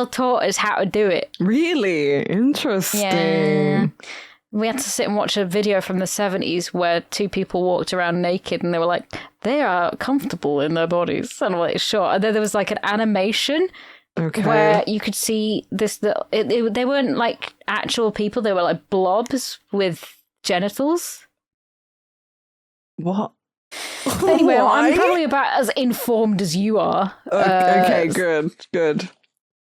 taught us how to do it. Really interesting. Yeah. We had to sit and watch a video from the 70s where two people walked around naked and they were like, they are comfortable in their bodies. And I'm like, sure. And then there was like an animation where you could see this. They weren't like actual people. They were like blobs with genitals. What? Anyway, I'm probably about as informed as you are. Okay, good.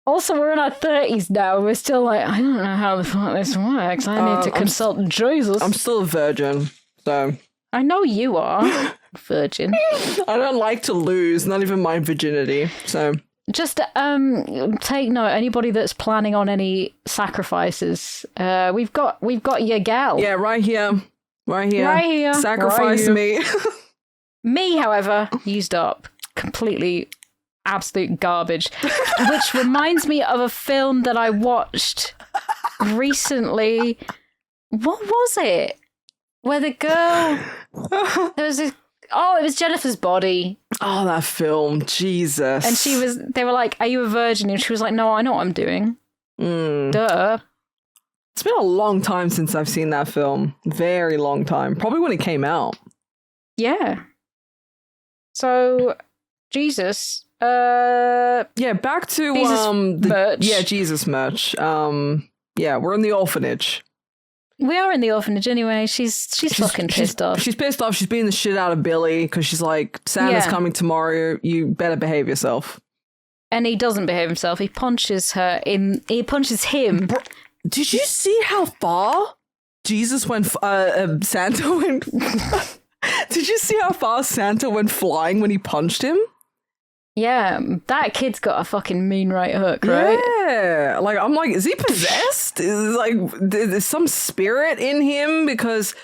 Also, we're in our 30s now. We're still like, I don't know how the fuck this works. I need to consult Jesus. I'm still a virgin, so... I know you are, virgin. I don't like to lose, not even my virginity, so... Just take note, anybody that's planning on any sacrifices, we've got your gal. Yeah, right here. Sacrifice me. Me, however, used up completely... absolute garbage, which reminds me of a film that I watched recently. What was it? Where the girl there was this, it was Jennifer's Body. Oh, that film, Jesus. And they were like, are you a virgin? And she was like, no, I know what I'm doing. Duh. It's been a long time since I've seen that film. Very long time. Probably when it came out. Yeah. So Jesus back to Jesus merch. Jesus merch. We're in the orphanage. We are in the orphanage anyway. She's fucking pissed off. She's pissed off. She's beating the shit out of Billy because she's like, Santa's coming tomorrow. You better behave yourself. And he doesn't behave himself. He punches her in. He punches him. Bro, did you see how far Jesus went? Santa went. Did you see how far Santa went flying when he punched him? Yeah, that kid's got a fucking mean right hook, right? Yeah, like I'm like, is he possessed? Is like there's some spirit in him because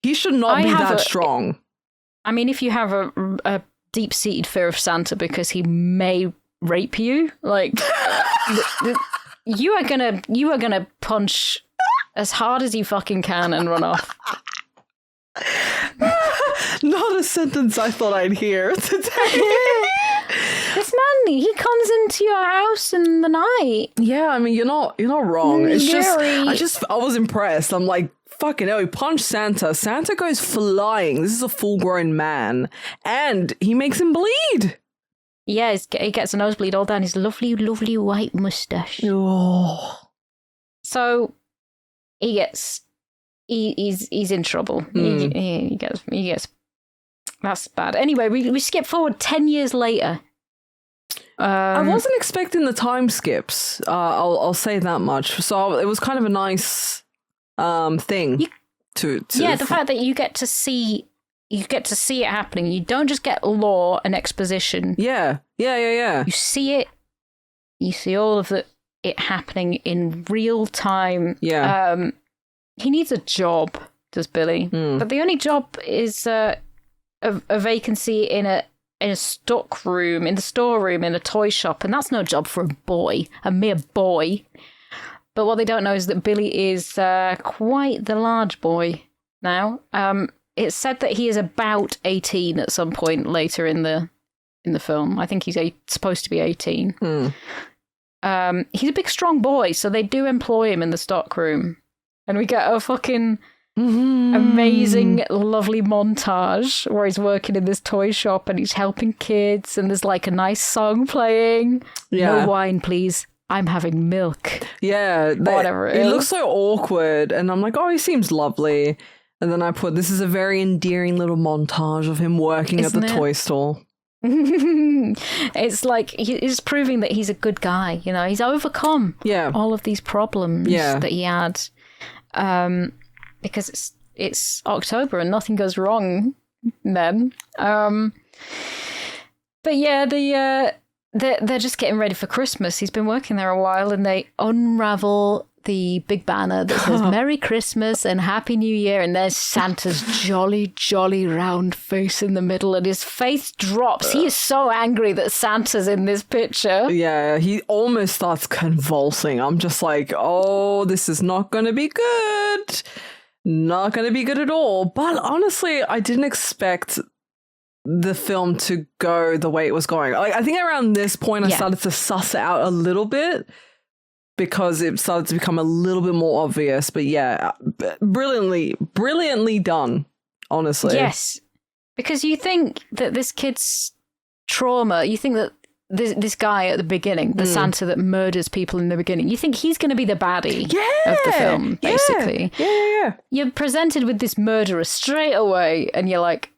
he should not be that strong. I mean, if you have a deep-seated fear of Santa because he may rape you, like you are gonna punch as hard as you fucking can and run off. Not a sentence I thought I'd hear today. This man, he comes into your house in the night. Yeah, I mean, you're not wrong. It's just I was impressed. I'm like, fucking hell, he punched Santa. Santa goes flying. This is a full-grown man, and he makes him bleed. Yeah, he gets a nosebleed all down his lovely, lovely white mustache. Oh. So he's in trouble. He gets that's bad. Anyway, we skip forward 10 years later. I wasn't expecting the time skips. I'll say that much. So it was kind of a nice thing to the fact that you get to see it happening. You don't just get lore and exposition. Yeah. You see it. You see all of it happening in real time. Yeah. He needs a job, does Billy? But the only job is a vacancy in a stockroom, in the storeroom, in a toy shop, and that's no job for a mere boy. But what they don't know is that Billy is quite the large boy now. It's said that he is about 18 at some point later in the film. I think he's supposed to be 18. He's a big, strong boy, so they do employ him in the stockroom. And we get a fucking amazing, lovely montage where he's working in this toy shop and he's helping kids, and there's like a nice song playing. No wine, please. I'm having milk. Yeah. Whatever it is. He looks so awkward, and I'm like, oh, he seems lovely. And then I put, this is a very endearing little montage of him working at the toy store. It's like he's proving that he's a good guy. You know, he's overcome all of these problems that he had. Because it's October and nothing goes wrong then. But yeah, they're just getting ready for Christmas. He's been working there a while, and they unravel the big banner that says Merry Christmas and Happy New Year, and there's Santa's jolly, jolly round face in the middle, and his face drops. He is so angry that Santa's in this picture. Yeah, he almost starts convulsing. I'm just like, oh, this is not going to be good. Not going to be good at all. But honestly, I didn't expect the film to go the way it was going. Like, I think around this point, I started to suss it out a little bit, because it started to become a little bit more obvious. But yeah, brilliantly done, honestly. Yes, because you think that this kid's trauma, you think that this guy at the beginning, the Santa that murders people in the beginning, you think he's going to be the baddie of the film, basically. Yeah. You're presented with this murderer straight away, and you're like,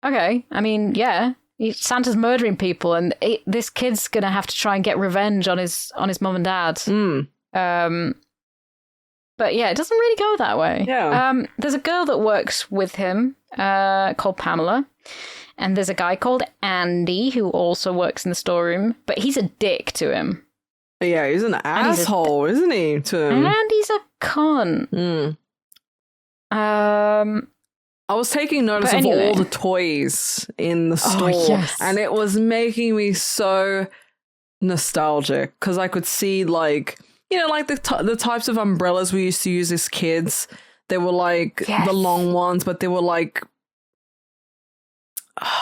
okay, I mean, yeah. Santa's murdering people, and this kid's gonna have to try and get revenge on his mum and dad. But yeah, it doesn't really go that way. Yeah. There's a girl that works with him called Pamela, and there's a guy called Andy who also works in the storeroom, but he's a dick to him. Yeah, he's an asshole, isn't he? To him. And he's a cunt. I was taking notice of all the toys in the store, and it was making me so nostalgic, because I could see, like, you know, like the types of umbrellas we used to use as kids. They were like the long ones, but they were like,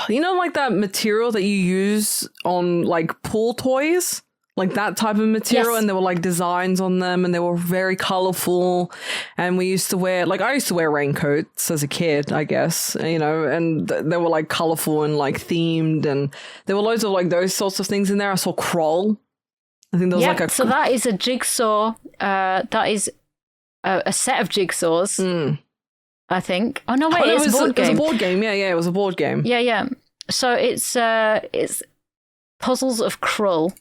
you know, like that material that you use on like pool toys. Like that type of material, and there were like designs on them, and they were very colorful. And we used to wear, like, I used to wear raincoats as a kid, I guess, you know, and they were like colorful and like themed, and there were loads of like those sorts of things in there. I saw Kroll. I think there was like a. So that is a jigsaw. That is a set of jigsaws. I think. Oh no, wait, it it's was a board game. It was a board game. Yeah, it was a board game. Yeah. So it's Puzzles of Krull.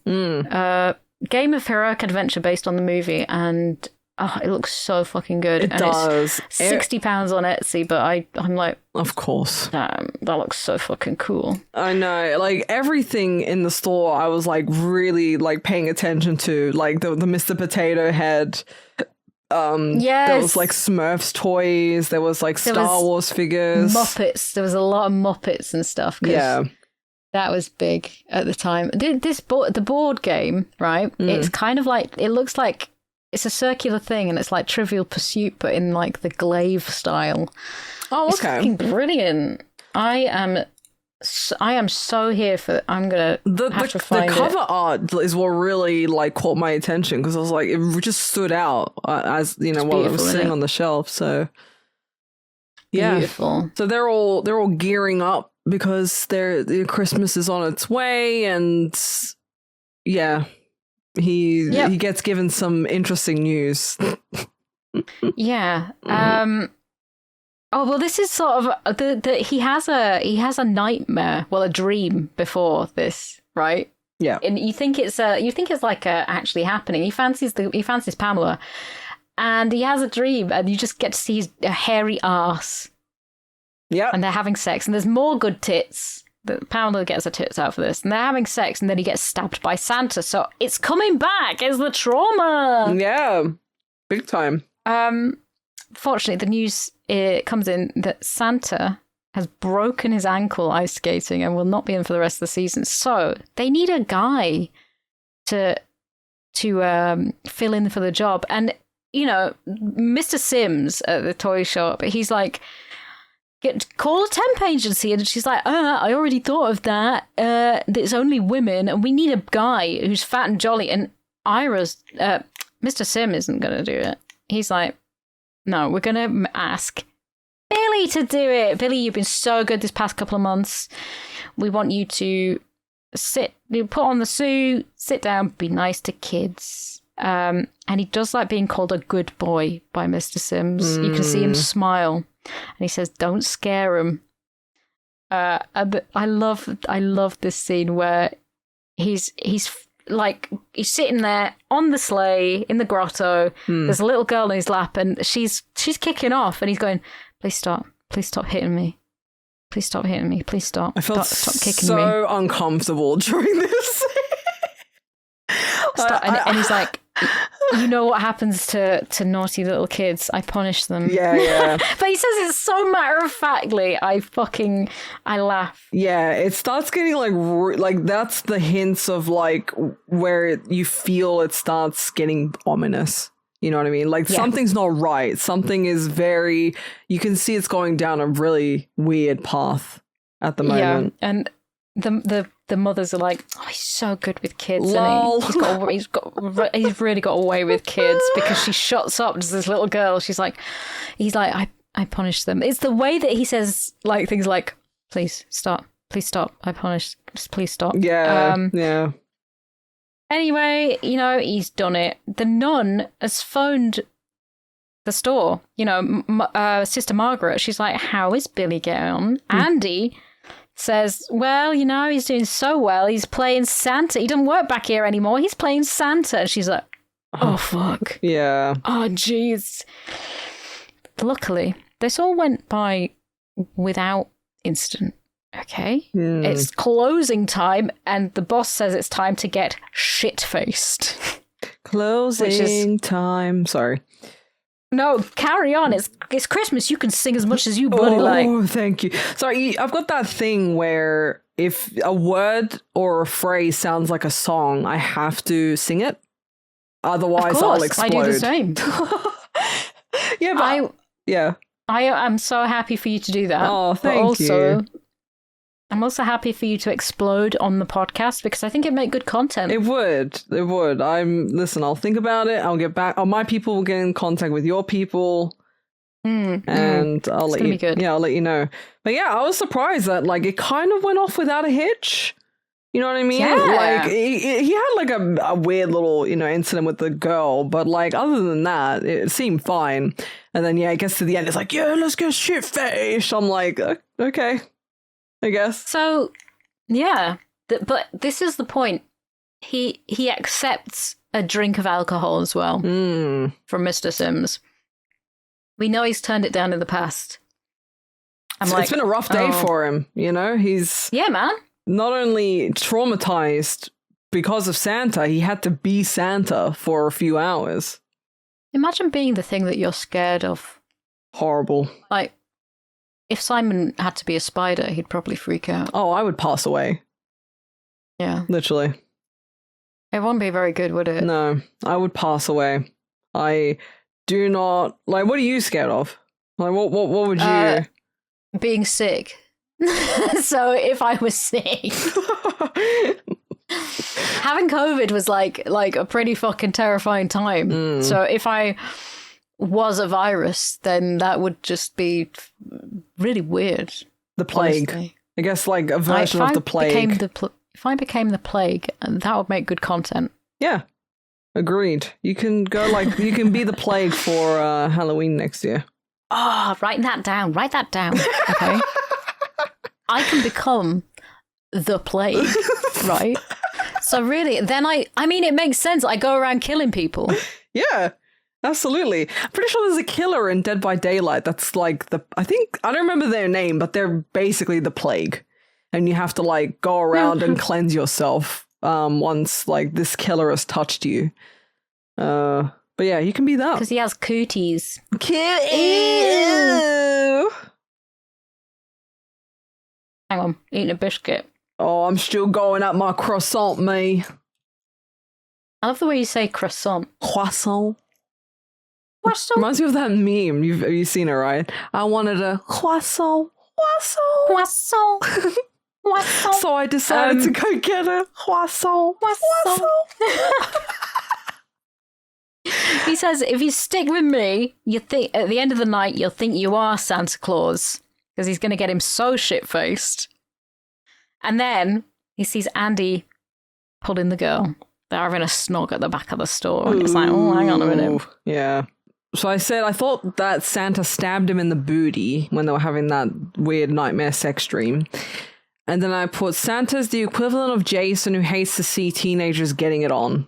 Game of heroic adventure based on the movie, and it looks so fucking good. It does. It's £60 on Etsy, but I'm like, of course, that looks so fucking cool. I know, like everything in the store, I was like really like paying attention to, like the Mr. Potato Head. Yes. There was like Smurfs toys. There was like Star Wars figures. Muppets. There was a lot of Muppets and stuff. Yeah. That was big at the time. The board game, right? It's kind of like, it looks like it's a circular thing, and it's like Trivial Pursuit, but in like the glaive style. Oh, okay. It's fucking brilliant. I am so here for. I'm gonna have to find the cover art is what really like caught my attention, because I was like, it just stood out as you know while it was sitting on the shelf. So yeah, beautiful. So they're all gearing up because Christmas is on its way, and yeah, he gets given some interesting news. Yeah. Oh well, this is sort of he has a nightmare, well, a dream before this, right? Yeah. And you think it's like actually happening. He fancies Pamela, and he has a dream, and you just get to see his hairy arse. Yeah. And they're having sex, and there's more good tits. Pamela gets her tits out for this, and they're having sex, and then he gets stabbed by Santa. So it's coming back. It's the trauma. Yeah, big time. Fortunately, the news comes in that Santa has broken his ankle ice skating and will not be in for the rest of the season. So they need a guy to fill in for the job. And you know, Mr. Sims at the toy shop, he's like, call a temp agency, and she's like, I already thought of that. It's only women, and we need a guy who's fat and jolly. And Mr. Sim isn't going to do it. He's like, no, we're going to ask Billy to do it. Billy, you've been so good this past couple of months. We want you to put on the suit, sit down, be nice to kids. And he does like being called a good boy by Mr. Sims. You can see him smile. And he says, "Don't scare him." I love this scene where he's sitting there on the sleigh in the grotto. There's a little girl in his lap, and she's kicking off, and he's going, "Please stop hitting me. Please stop hitting me. Please stop. I felt stop kicking me." So uncomfortable during this. And he's like, you know what happens to naughty little kids? I punish them. Yeah. But he says it so matter-of-factly. I laugh. Yeah, it starts getting like that's the hints of like where you feel it starts getting ominous. You know what I mean? Like something's not right. Something is you can see it's going down a really weird path at the moment. Yeah, and the mothers are like, "Oh, he's so good with kids, Lol. isn't he? He's really got away with kids," because she shuts up to this little girl. He's like, I punish them. It's the way that he says like things like, please stop, I punish, please stop. Yeah, yeah. Anyway, you know, he's done it. The nun has phoned the store. You know, Sister Margaret. She's like, "How is Billy getting on?" Andy says, "Well, you know, he's doing so well. He's playing Santa. He doesn't work back here anymore. He's playing Santa." And she's like, "Oh, fuck." Yeah. Oh, jeez. Luckily, this all went by without incident. Okay? It's closing time, and the boss says it's time to get shit-faced. Closing time. Sorry. No, carry on. It's Christmas. You can sing as much as you bloody like. Oh, thank you. Sorry, I've got that thing where if a word or a phrase sounds like a song, I have to sing it. Otherwise, I'll explode. I do the same. Yeah, but I am so happy for you to do that. Oh, thank you. I'm also happy for you to explode on the podcast, because I think it'd make good content. It would. Listen, I'll think about it. I'll get back. My people will get in contact with your people. And I'll let you. Be good. Yeah, I'll let you know. But yeah, I was surprised that like it kind of went off without a hitch. You know what I mean? Yeah. Like he had like a weird little, incident with the girl, but like other than that, it seemed fine. And then it gets to the end, it's like, yeah, let's get shit faced. I'm like, okay, I guess. So, yeah, but this is the point. He accepts a drink of alcohol as well from Mr. Sims. We know he's turned it down in the past. It's been a rough day for him, He's man. Not only traumatized because of Santa, he had to be Santa for a few hours. Imagine being the thing that you're scared of. Horrible. Like, if Simon had to be a spider, he'd probably freak out. Oh, I would pass away. Yeah. Literally. It wouldn't be very good, would it? No, I would pass away. I do not... Like, what are you scared of? Like, what would you... Being sick. So if I was sick... Having COVID was like a pretty fucking terrifying time. So if I was a virus, then that would just be really weird. The plague. Honestly. I guess like a version of the plague. If I became the plague, that would make good content. Yeah. Agreed. You can go you can be the plague for Halloween next year. Oh, write that down. Okay. I can become the plague, right? So really, then I mean, it makes sense. I go around killing people. Yeah, absolutely. I'm pretty sure there's a killer in Dead by Daylight that's like I don't remember their name, but they're basically the plague. And you have to like go around and cleanse yourself once like this killer has touched you. But yeah, you can be that. Because he has cooties. Ew. Hang on, eating a biscuit. Oh, I'm still going at my croissant, me. I love the way you say croissant. Croissant. Croissant. Reminds me of that meme. Have you seen it, right? I wanted a croissant. Croissant. Croissant. Croissant. So I decided to go get a croissant. Croissant. He says, if you stick with me, you think at the end of the night, you'll think you are Santa Claus. Because he's going to get him so shit-faced. And then he sees Andy pulling the girl. They're having a snog at the back of the store. And it's like, oh, hang on a minute. Yeah. So I thought that Santa stabbed him in the booty when they were having that weird nightmare sex dream. And then I put Santa's the equivalent of Jason who hates to see teenagers getting it on.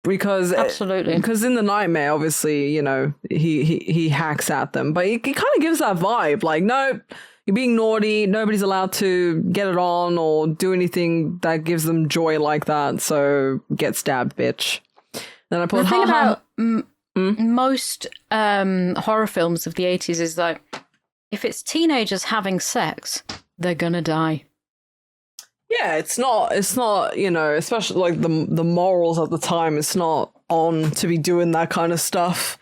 Absolutely. Because in the nightmare, obviously, he hacks at them. But he kind of gives that vibe. Like, no, you're being naughty. Nobody's allowed to get it on or do anything that gives them joy like that. So get stabbed, bitch. Then I put... The thing about most horror films of the 80s is that if it's teenagers having sex, they're gonna die. Yeah, it's not, especially like the morals at the time, it's not on to be doing that kind of stuff,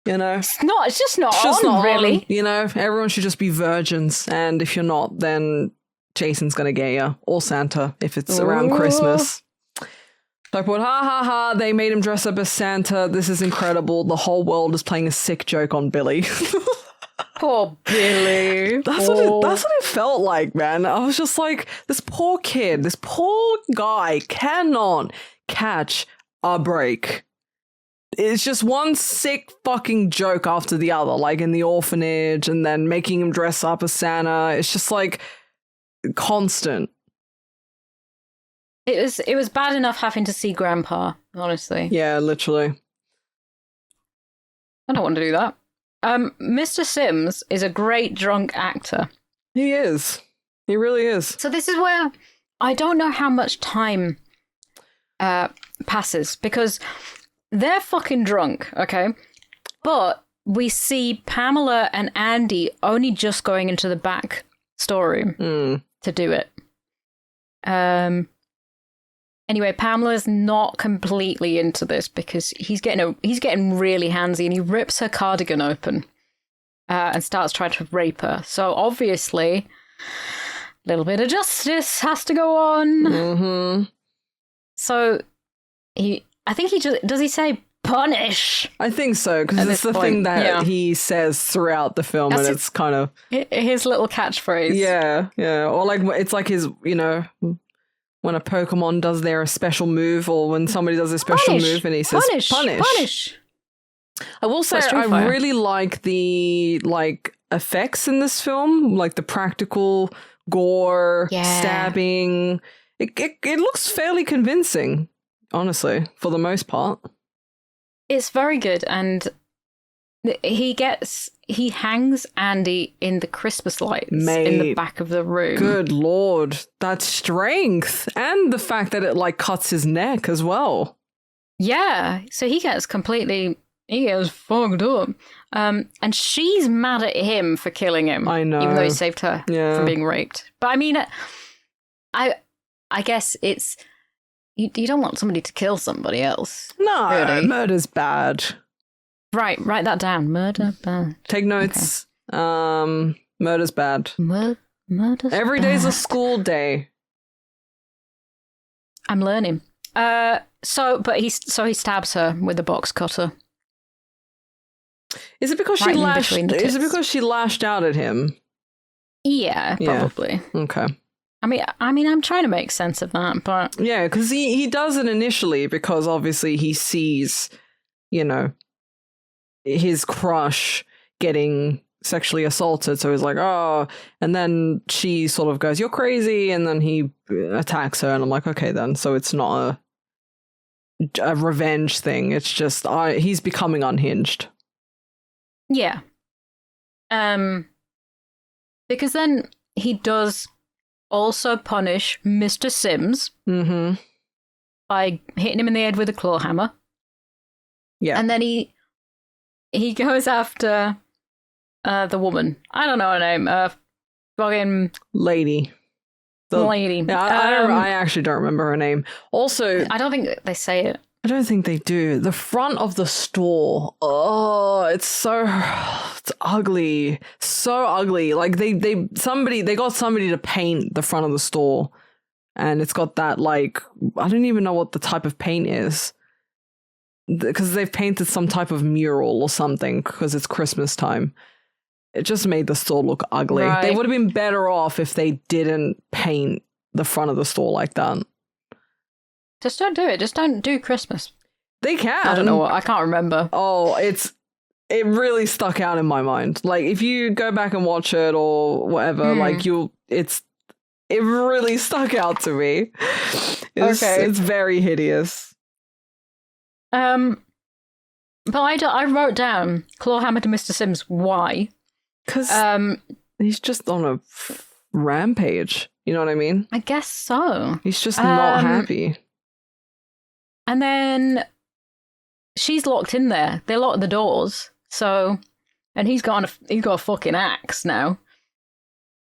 It's just not on, really. Everyone should just be virgins, and if you're not, then Jason's gonna get you, or Santa, if it's around Christmas. So I put, ha ha ha, they made him dress up as Santa, this is incredible, the whole world is playing a sick joke on Billy. Poor Billy. That's what it felt like, man. I was just like, this poor kid, this poor guy cannot catch a break. It's just one sick fucking joke after the other, like in the orphanage and then making him dress up as Santa. It's just like constant. It was bad enough having to see Grandpa, honestly. Yeah, literally. I don't want to do that. Mr. Sims is a great drunk actor. He is. He really is. So this is where I don't know how much time passes because they're fucking drunk, okay? But we see Pamela and Andy only just going into the back storeroom to do it. Anyway, Pamela's not completely into this because he's getting really handsy and he rips her cardigan open and starts trying to rape her. So obviously, a little bit of justice has to go on. Mm-hmm. So does he say punish. I think so, because it's the thing that he says throughout the film, and it's kind of his little catchphrase. Yeah. Or like it's like his, when a Pokemon does their special move, or when somebody does a special move, and he says punish. I will say I really like the effects in this film, like the practical gore, stabbing. It looks fairly convincing, honestly, for the most part. It's very good, and he hangs Andy in the Christmas lights in the back of the room. Good lord, that strength, and the fact that it cuts his neck as well. Yeah, so he gets fucked up. And she's mad at him for killing him. I know. Even though he saved her from being raped. But I mean, I guess it's... You don't want somebody to kill somebody else. No, really. Murder's bad. Right, write that down. Murder, bad. Take notes. Okay. Murder's bad. Murder's Every bad. day's a school day. I'm learning. So he stabs her with a box cutter. Is it because she lashed? Is it because she lashed out at him? Yeah, probably. Yeah. Okay. I mean, I'm trying to make sense of that, but yeah, because he does it initially because obviously he sees, his crush getting sexually assaulted, so he's like, oh, and then she sort of goes, "You're crazy," and then he attacks her, and I'm like, okay, then, so it's not a revenge thing. It's just he's becoming unhinged. Yeah. Because then he does also punish Mr. Sims by hitting him in the head with a claw hammer. Yeah. And then he goes after the woman. I don't know her name. Fucking lady. Lady. Yeah, I actually don't remember her name. Also, I don't think they say it. I don't think they do. The front of the store. Oh, it's ugly. So ugly. Like they got somebody to paint the front of the store, and it's got that I don't even know what the type of paint is. Because they've painted some type of mural or something because it's Christmas time. It just made the store look ugly. Right. They would have been better off if they didn't paint the front of the store like that. Just don't do it. Just don't do Christmas. They can. I don't know what. I can't remember. Oh, it really stuck out in my mind. Like, if you go back and watch it or whatever, it really stuck out to me. It's very hideous. But I wrote down clawhammer to Mr. Sims. Why? Because he's just on a rampage. You know what I mean? I guess so. He's just not happy. And then she's locked in there. They lock the doors. So, and he's got a fucking axe now.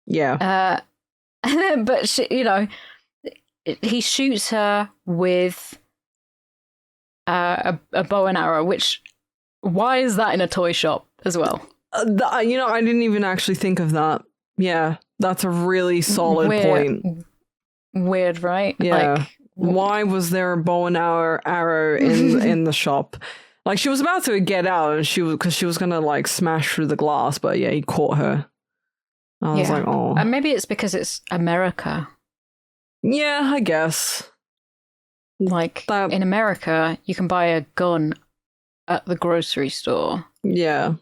Yeah. But she, he shoots her with a bow and arrow. Which, why is that in a toy shop as well? I didn't even actually think of that. Yeah, that's a really solid point. Weird, right? Yeah. Why was there a bow and arrow in the shop? Like, she was about to get out, and she was gonna smash through the glass, but yeah, he caught her. I was like, oh. And maybe it's because it's America. Yeah, I guess. In America, you can buy a gun at the grocery store. Yeah.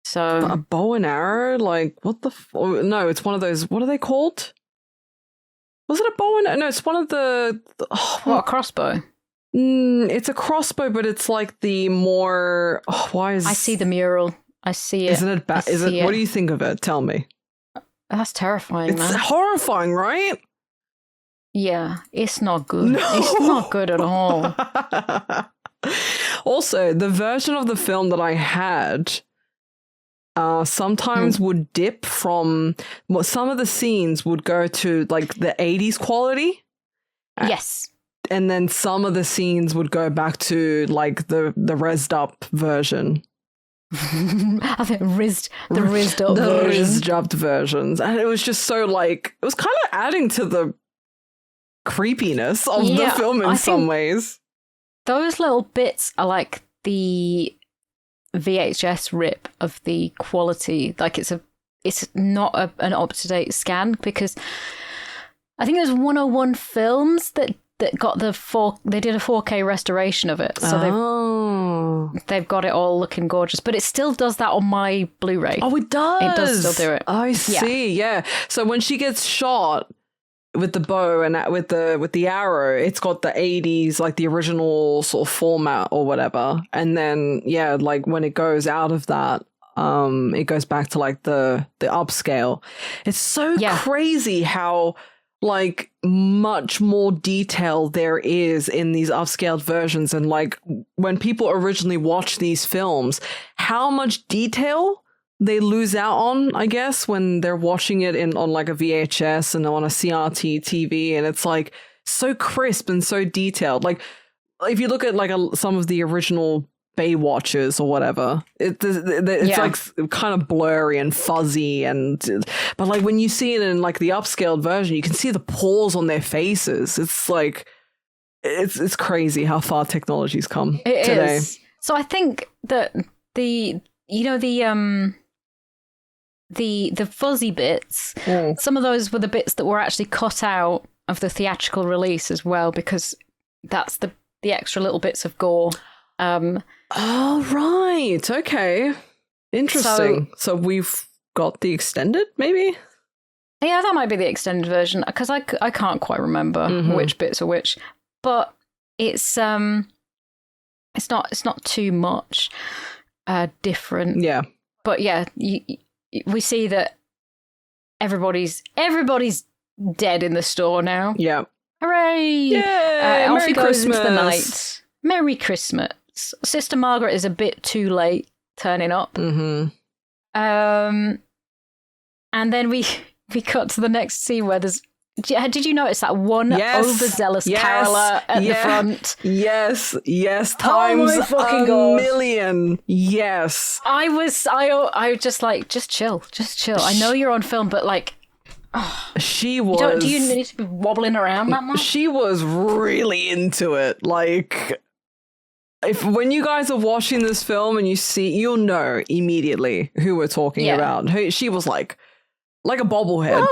So a bow and arrow? What the? No, it's one of those. What are they called? Was it a bow and... No, it's one of the... What, a crossbow? It's a crossbow, but it's the more... why is... I see the mural. I see it. Isn't it bad? What do you think of it? Tell me. That's terrifying, man. It's horrifying, right? Yeah, it's not good. No. It's not good at all. Also, the version of the film that I had... sometimes would dip from some of the scenes would go to the 80s quality. Yes. And then some of the scenes would go back to the rezzed up version. I think the rizzed up version. The rizzed up versions. And it was just so it was kind of adding to the creepiness of the film in some ways. those little bits are like the VHS rip of the quality. Like it's not an up-to-date scan, because I think there's 101 Films that got they did a 4K restoration of it. So they've got it all looking gorgeous, but it still does that on my Blu-ray. Oh, it does. It does still do it. I see. Yeah. So when she gets shot with the bow and with the arrow, it's got the 80s, like the original sort of format or whatever. And then like when it goes out of that, it goes back to like the upscale. It's so crazy how like much more detail there is in these upscaled versions, and like when people originally watch these films, how much detail they lose out on, I guess, when they're watching it on like a VHS and on a CRT TV, and it's like so crisp and so detailed. Like if you look at like some of the original Baywatchers or whatever, it's like kind of blurry and fuzzy, but like when you see it in like the upscaled version, you can see the pores on their faces. It's like it's crazy how far technology's come today. Is. So I think that the fuzzy bits, some of those were the bits that were actually cut out of the theatrical release as well, because that's the extra little bits of gore. Oh, right. Okay. Interesting. So we've got the extended, maybe? Yeah, that might be the extended version, because I can't quite remember which bits are which. But it's not too much different. Yeah. But yeah, we see that everybody's dead in the store now. Yeah. Hooray! Yeah. Off Merry he goes Christmas. into the night. Merry Christmas. Sister Margaret is a bit too late turning up. Mm-hmm. And then we cut to the next scene where there's... Did you notice that one overzealous caroler at the front? Yes, times a million. Yes. I was just like, just chill. I know you're on film, but like... She was... Do you need to be wobbling around that much? She was really into it. Like... when you guys are watching this film and you'll know immediately who we're talking about. She was like a bobblehead.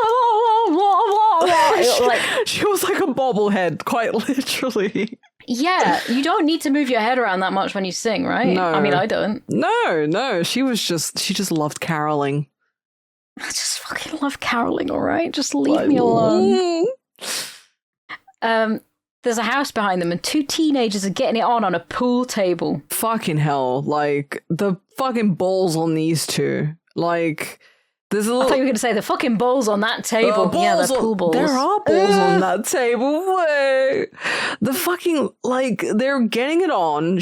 She was like a bobblehead, quite literally. Yeah, you don't need to move your head around that much when you sing, right? No. I mean, I don't. No. She just loved caroling. I just fucking love caroling, all right? Just leave me alone. There's a house behind them and two teenagers are getting it on a pool table. Fucking hell. Like, the fucking balls on these two. Like, there's a little... I thought you were going to say the fucking balls on that table. They're pool balls. There are balls on that table. Wait. The fucking, like, they're getting it on.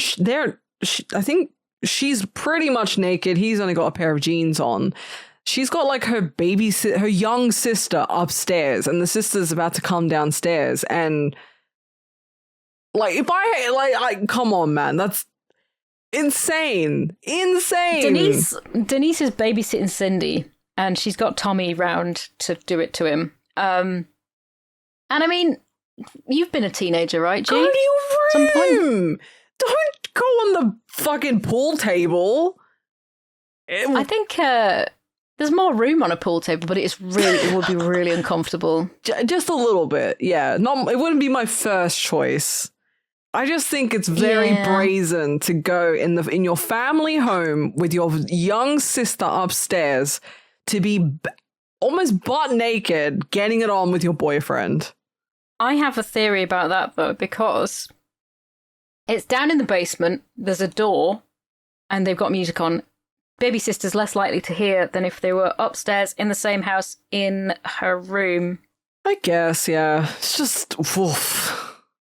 I think she's pretty much naked. He's only got a pair of jeans on. She's got like her young sister upstairs, and the sister's about to come downstairs, and... Like, if I come on, man, that's insane. Denise is babysitting Cindy, and she's got Tommy round to do it to him. And I mean, you've been a teenager, right, G? Go to your room. Don't go on the fucking pool table. I think there's more room on a pool table, but it would be really uncomfortable. Just a little bit, yeah. It wouldn't be my first choice. I just think it's very brazen to go in your family home with your young sister upstairs to be almost butt naked, getting it on with your boyfriend. I have a theory about that, though, because it's down in the basement, there's a door, and they've got music on. Baby sister's less likely to hear than if they were upstairs in the same house in her room. I guess, yeah. It's just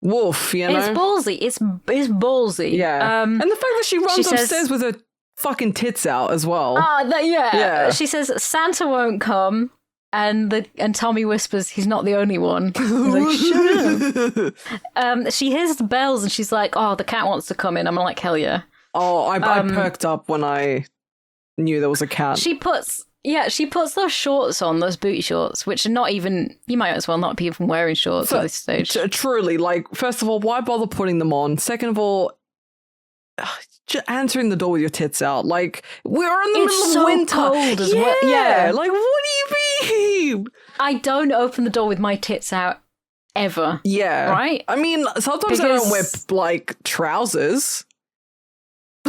woof, you know? It's ballsy. It's ballsy. Yeah. And the fact that she runs upstairs with her fucking tits out as well. Yeah. She says Santa won't come, and Tommy whispers he's not the only one. He's like, shut up. She hears the bells and she's like, oh, the cat wants to come in. I'm like, hell yeah. Oh, I perked up when I knew there was a cat. She puts Yeah, she puts those shorts on, those booty shorts, which are not even, you might as well not be even wearing shorts at this stage. Truly, like, first of all, why bother putting them on? Second of all, just answering the door with your tits out. Like, we're in the middle of winter. Cold as yeah, well. Yeah. Like, what do you mean? I don't open the door with my tits out ever. Yeah. Right? I mean, sometimes I don't wear, like, trousers.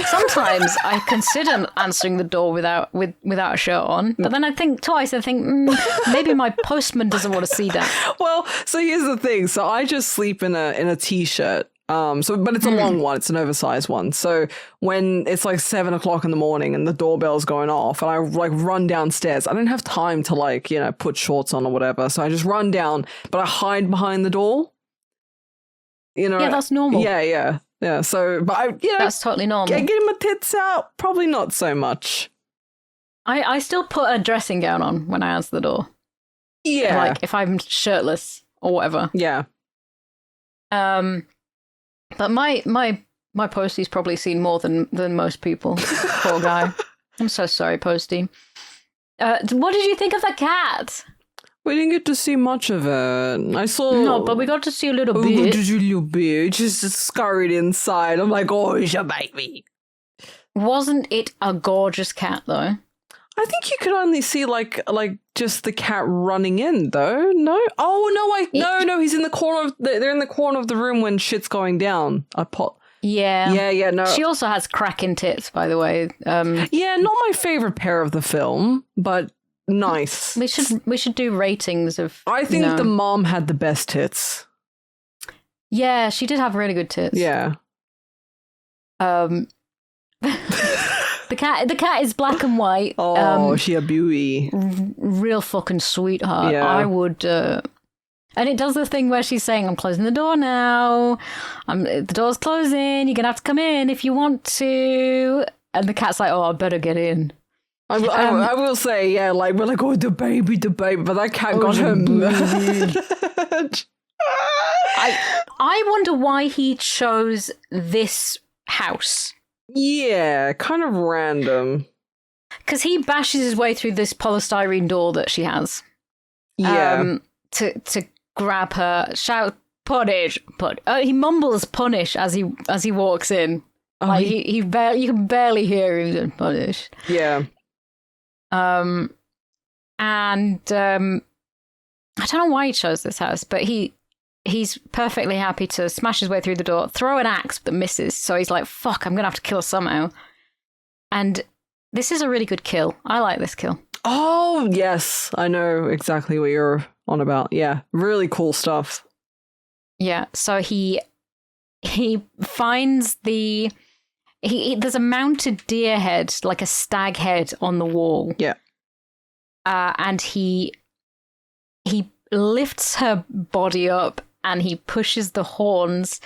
Sometimes I consider answering the door without a shirt on, but then I think twice. I think maybe my postman doesn't want to see that. Well, so here's the thing. So I just sleep in a t-shirt. But it's a long one. It's an oversized one. So when it's like 7 o'clock in the morning and the doorbell's going off, and I like run downstairs, I don't have time to like put shorts on or whatever. So I just run down, but I hide behind the door. Yeah, that's normal. Yeah. So, but that's totally normal. Getting my tits out, probably not so much. I still put a dressing gown on when I answer the door. Yeah, like if I'm shirtless or whatever. Yeah. But my Posty's probably seen more than most people. Poor guy. I'm so sorry, Posty. What did you think of the cat? We didn't get to see much of it. I saw... No, but we got to see a little bit. We got to see a little bit. Just scurried inside. I'm like, oh, it's your baby. Wasn't it a gorgeous cat, though? I think you could only see, like just the cat running in, though. No? Oh, no, he's in the corner of... They're in the corner of the room when shit's going down. Yeah, no. She also has cracking tits, by the way. Yeah, not my favorite pair of the film, but... Nice. We should do ratings of. I think the mom had the best tits. Yeah, she did have really good tits. Yeah. The cat is black and white. Oh, she a beauty. Real fucking sweetheart. Yeah. I would. And it does the thing where she's saying, "I'm closing the door now. The door's closing. You're gonna have to come in if you want to." And the cat's like, "Oh, I better get in." I will say, yeah, like, we're like, oh, the baby, but that cat got him. I wonder why he chose this house. Yeah, kind of random. Because he bashes his way through this polystyrene door that she has. Yeah. To grab her, shout, punish. He mumbles punish as he walks in. Oh, like you can barely hear him punish. Yeah. And I don't know why he chose this house, but he's perfectly happy to smash his way through the door, throw an axe that misses. So he's like, "Fuck, I'm gonna have to kill her somehow." And this is a really good kill. I like this kill. Oh yes, I know exactly what you're on about. Yeah, really cool stuff. Yeah. So he finds there's a mounted deer head, like a stag head, on the wall. Yeah. And he lifts her body up and he pushes the horns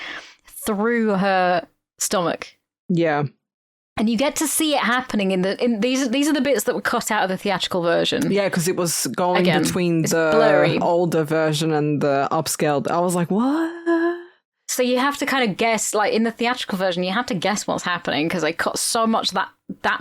through her stomach. Yeah. And you get to see it happening in these are the bits that were cut out of the theatrical version. Yeah, because it was going between the blurry. Older version and the upscaled. I was like, what? So you have to kind of guess, like in the theatrical version, you have to guess what's happening because they cut so much that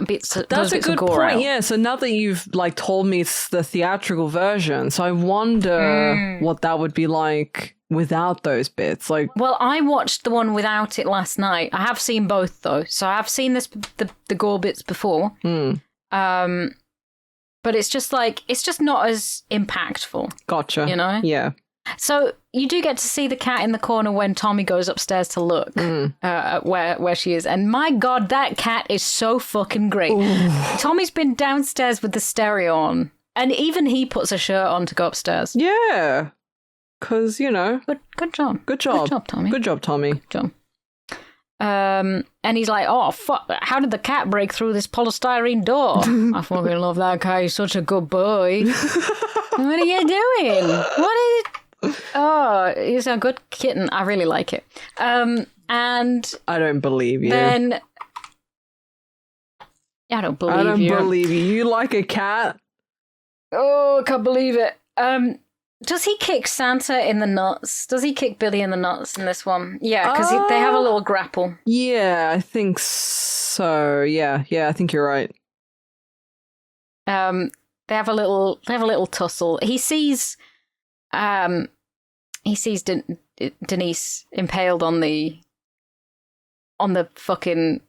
bits. That's a good point. Out. Yeah. So now that you've like told me it's the theatrical version, so I wonder what that would be like without those bits. Like, well, I watched the one without it last night. I have seen both though, so I have seen the gore bits before. But it's just not as impactful. Gotcha. You know? Yeah. So you do get to see the cat in the corner when Tommy goes upstairs to look at where she is. And my God, that cat is so fucking great. Ooh. Tommy's been downstairs with the stereo on. And even he puts a shirt on to go upstairs. Yeah. Because, Good job. Good job. Good job, Tommy. Good job, Tommy. Good job. And he's like, "Oh, fuck, how did the cat break through this polystyrene door?" I fucking love that cat. He's such a good boy. What are you doing? Oh, he's a good kitten. I really like it. And I don't believe you. Then I don't believe you. You like a cat? Oh, I can't believe it. Does he kick Santa in the nuts? Does he kick Billy in the nuts in this one? Yeah, because they have a little grapple. Yeah, I think so. Yeah, I think you're right. they have a little tussle. He sees Denise impaled on the fucking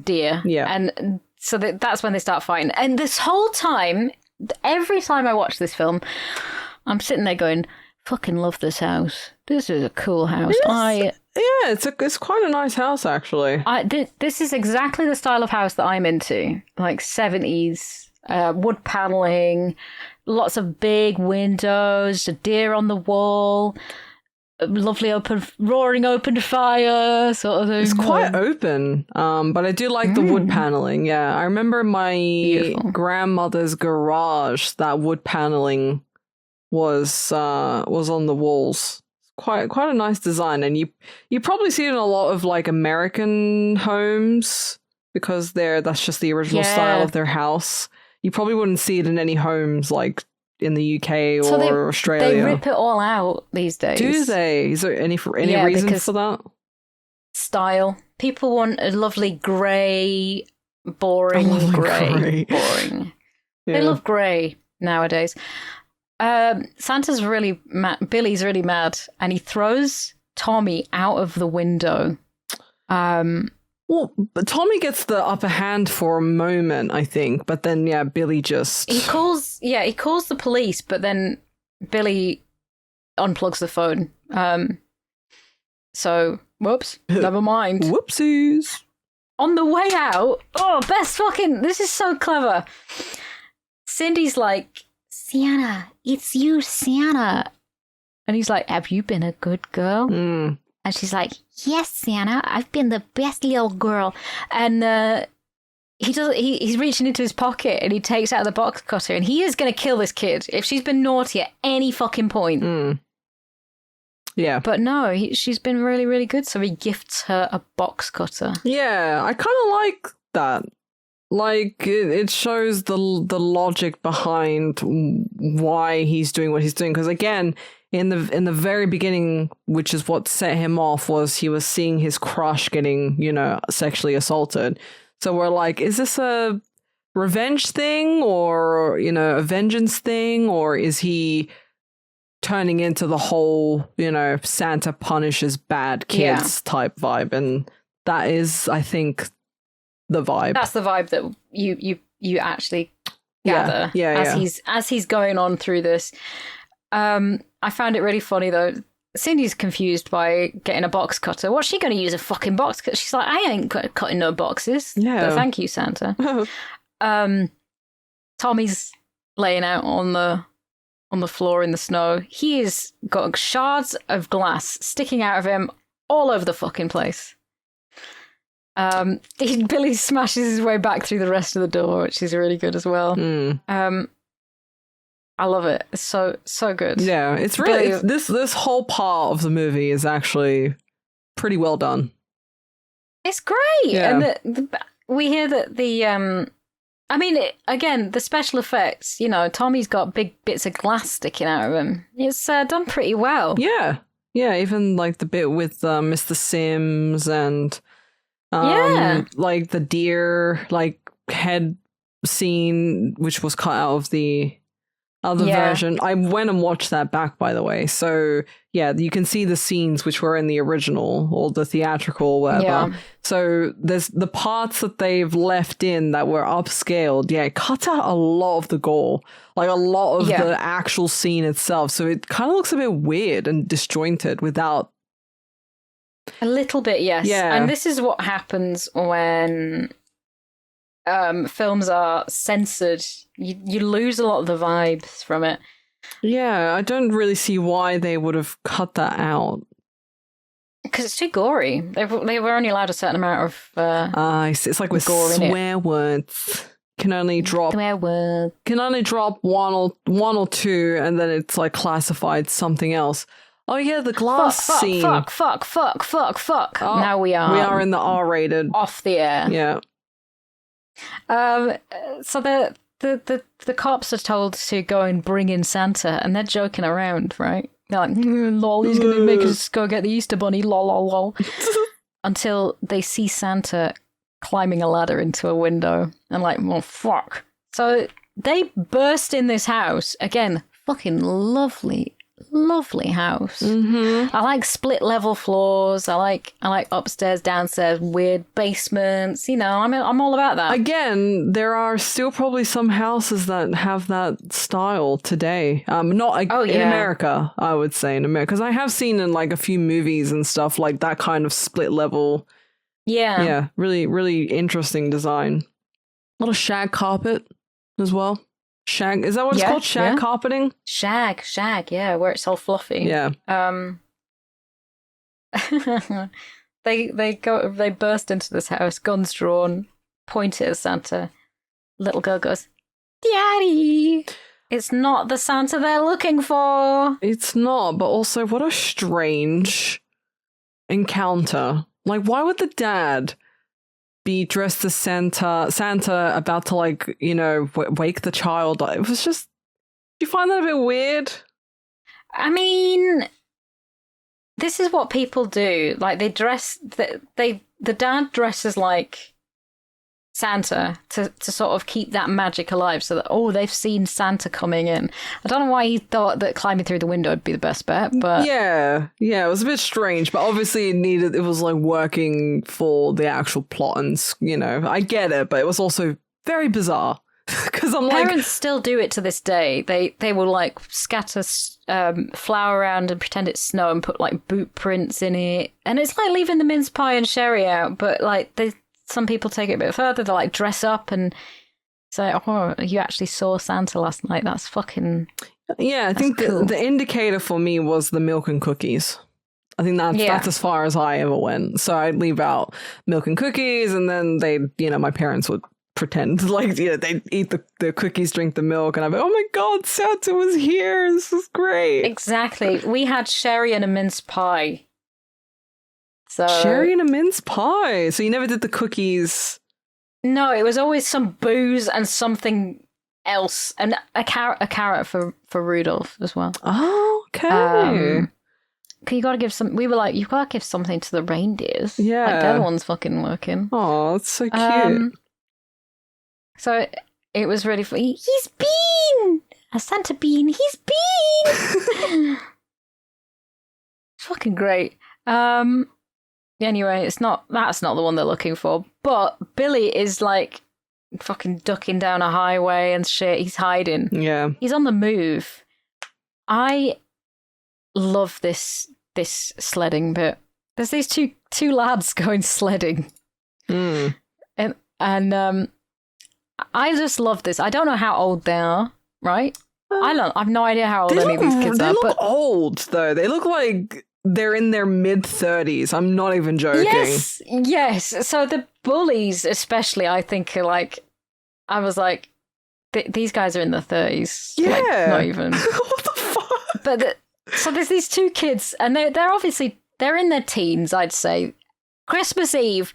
deer. Yeah. And so that's when they start fighting. And this whole time, every time I watch this film, I'm sitting there going, fucking love this house. This is a cool house. It's quite a nice house, actually. This is exactly the style of house that I'm into. Like 70s, wood paneling, lots of big windows, a deer on the wall, a lovely roaring open fire sort of thing. It's quite open, but I do like the wood paneling. Yeah, I remember my grandmother's garage. That wood paneling was on the walls. Quite a nice design, and you probably see it in a lot of like American homes because that's just the original style of their house. You probably wouldn't see it in any homes like in the UK or Australia. They rip it all out these days. Do they? Is there any reason for that? Style. People want a lovely grey, boring grey. Boring. Yeah. They love grey nowadays. Santa's really mad. Billy's really mad, and he throws Tommy out of the window. Well, but Tommy gets the upper hand for a moment, I think, but then Billy just he calls the police, but then Billy unplugs the phone. So whoops, never mind. Whoopsies. On the way out, this is so clever. Cindy's like, Sienna, it's you, Sienna. And he's like, have you been a good girl? Mm. And she's like, yes, Sienna, I've been the best little girl. And he's reaching into his pocket and he takes out the box cutter and he is going to kill this kid if she's been naughty at any fucking point. Mm. Yeah. But no, she's been really, really good. So he gifts her a box cutter. Yeah, I kind of like that. Like, it shows the logic behind why he's doing what he's doing. Because again, in the very beginning, which is what set him off, was he was seeing his crush getting, sexually assaulted. So we're like, is this a revenge thing or, a vengeance thing? Or is he turning into the whole, Santa punishes bad kids type vibe? And that is, I think, the vibe. That's the vibe that you actually gather as he's going on through this. I found it really funny though. Cindy's confused by getting a box cutter. What's she going to use a fucking box cutter? She's like, I ain't cutting no boxes. Yeah. But thank you, Santa. Tommy's laying out on the floor in the snow. He has got shards of glass sticking out of him all over the fucking place. Billy smashes his way back through the rest of the door, which is really good as well. I love it. It's so good. Yeah, it's really this whole part of the movie is actually pretty well done. It's great, and we hear that the again, the special effects. Tommy's got big bits of glass sticking out of him. It's done pretty well. Yeah, even like the bit with Mr. Sims and. Like the deer head scene, which was cut out of the other version. I went and watched that back, by the way. So you can see the scenes which were in the original or the theatrical or whatever. Yeah. So there's the parts that they've left in that were upscaled. Yeah, it cut out a lot of the gore, like a lot of the actual scene itself. So it kind of looks a bit weird and disjointed without. A little bit, yes. Yeah. And this is what happens when films are censored. You lose a lot of the vibes from it. Yeah, I don't really see why they would have cut that out. Because it's too gory. They were only allowed a certain amount of it's like with swear words. Can only drop one or two, and then it's like classified something else. Oh yeah, the glass scene. Fuck. Oh, now we are in the R-rated. Off the air. Yeah. So the cops are told to go and bring in Santa, and they're joking around, right? They're like, lol, he's gonna make us go get the Easter bunny, lol. Until they see Santa climbing a ladder into a window, and like, well, fuck. So they burst in this house again. Fucking lovely house. I like split level floors. I like upstairs, downstairs, weird basements. You know, I'm all about that. Again, there are still probably some houses that have that style today. Not in America, I would say in America, because I have seen in like a few movies and stuff like that kind of split level. Yeah, really, really interesting design. A lot of shag carpet as well. Shag, is that what it's called? Shag carpeting? Shag, yeah, where it's all fluffy. Yeah. They burst into this house, guns drawn, pointed at Santa. Little girl goes, "Daddy!" It's not the Santa they're looking for. It's not, but also what a strange encounter. Like, why would the dad be dressed as Santa about to, like, you know, wake the child? It was just, do you find that a bit weird? I mean, this is what people do. Like, they dress, the dad dresses like Santa to sort of keep that magic alive, so that, oh, they've seen Santa coming in. I don't know why he thought that climbing through the window would be the best bet, but yeah, it was a bit strange, but obviously it was like working for the actual plot, and, you know, I get it, but it was also very bizarre. Because parents still do it to this day. They will like scatter flour around and pretend it's snow and put like boot prints in it, and it's like leaving the mince pie and sherry out, but like some people take it a bit further. They like dress up and say, "Oh, you actually saw Santa last night. That's fucking..." Yeah, I think cool. the indicator for me was the milk and cookies. I think that's as far as I ever went. So I'd leave out milk and cookies, and then my parents would pretend like, they'd eat the cookies, drink the milk, and I'd be, "Oh my God, Santa was here. This is great." Exactly. We had sherry and a mince pie. So, sherry and a mince pie. So you never did the cookies? No, it was always some booze and something else, and a carrot for Rudolph as well. Oh, okay. You got to give some. We were like, you've got to give something to the reindeers. Yeah, like the other one's fucking working. Oh, that's so cute. So it was really funny. He's been a Santa bean. He's been fucking great. Anyway, that's not the one they're looking for. But Billy is like fucking ducking down a highway and shit. He's hiding. Yeah. He's on the move. I love this sledding bit. There's these two lads going sledding. And I just love this. I don't know how old they are, right? I've no idea how old any of these kids are. They look old, though. They look like they're in their mid-30s. I'm not even joking. Yes. So the bullies, especially, I think, are like, I was like, these guys are in their 30s. Yeah. Like, not even. What the fuck? But so there's these two kids, and they're obviously, they're in their teens, I'd say. Christmas Eve,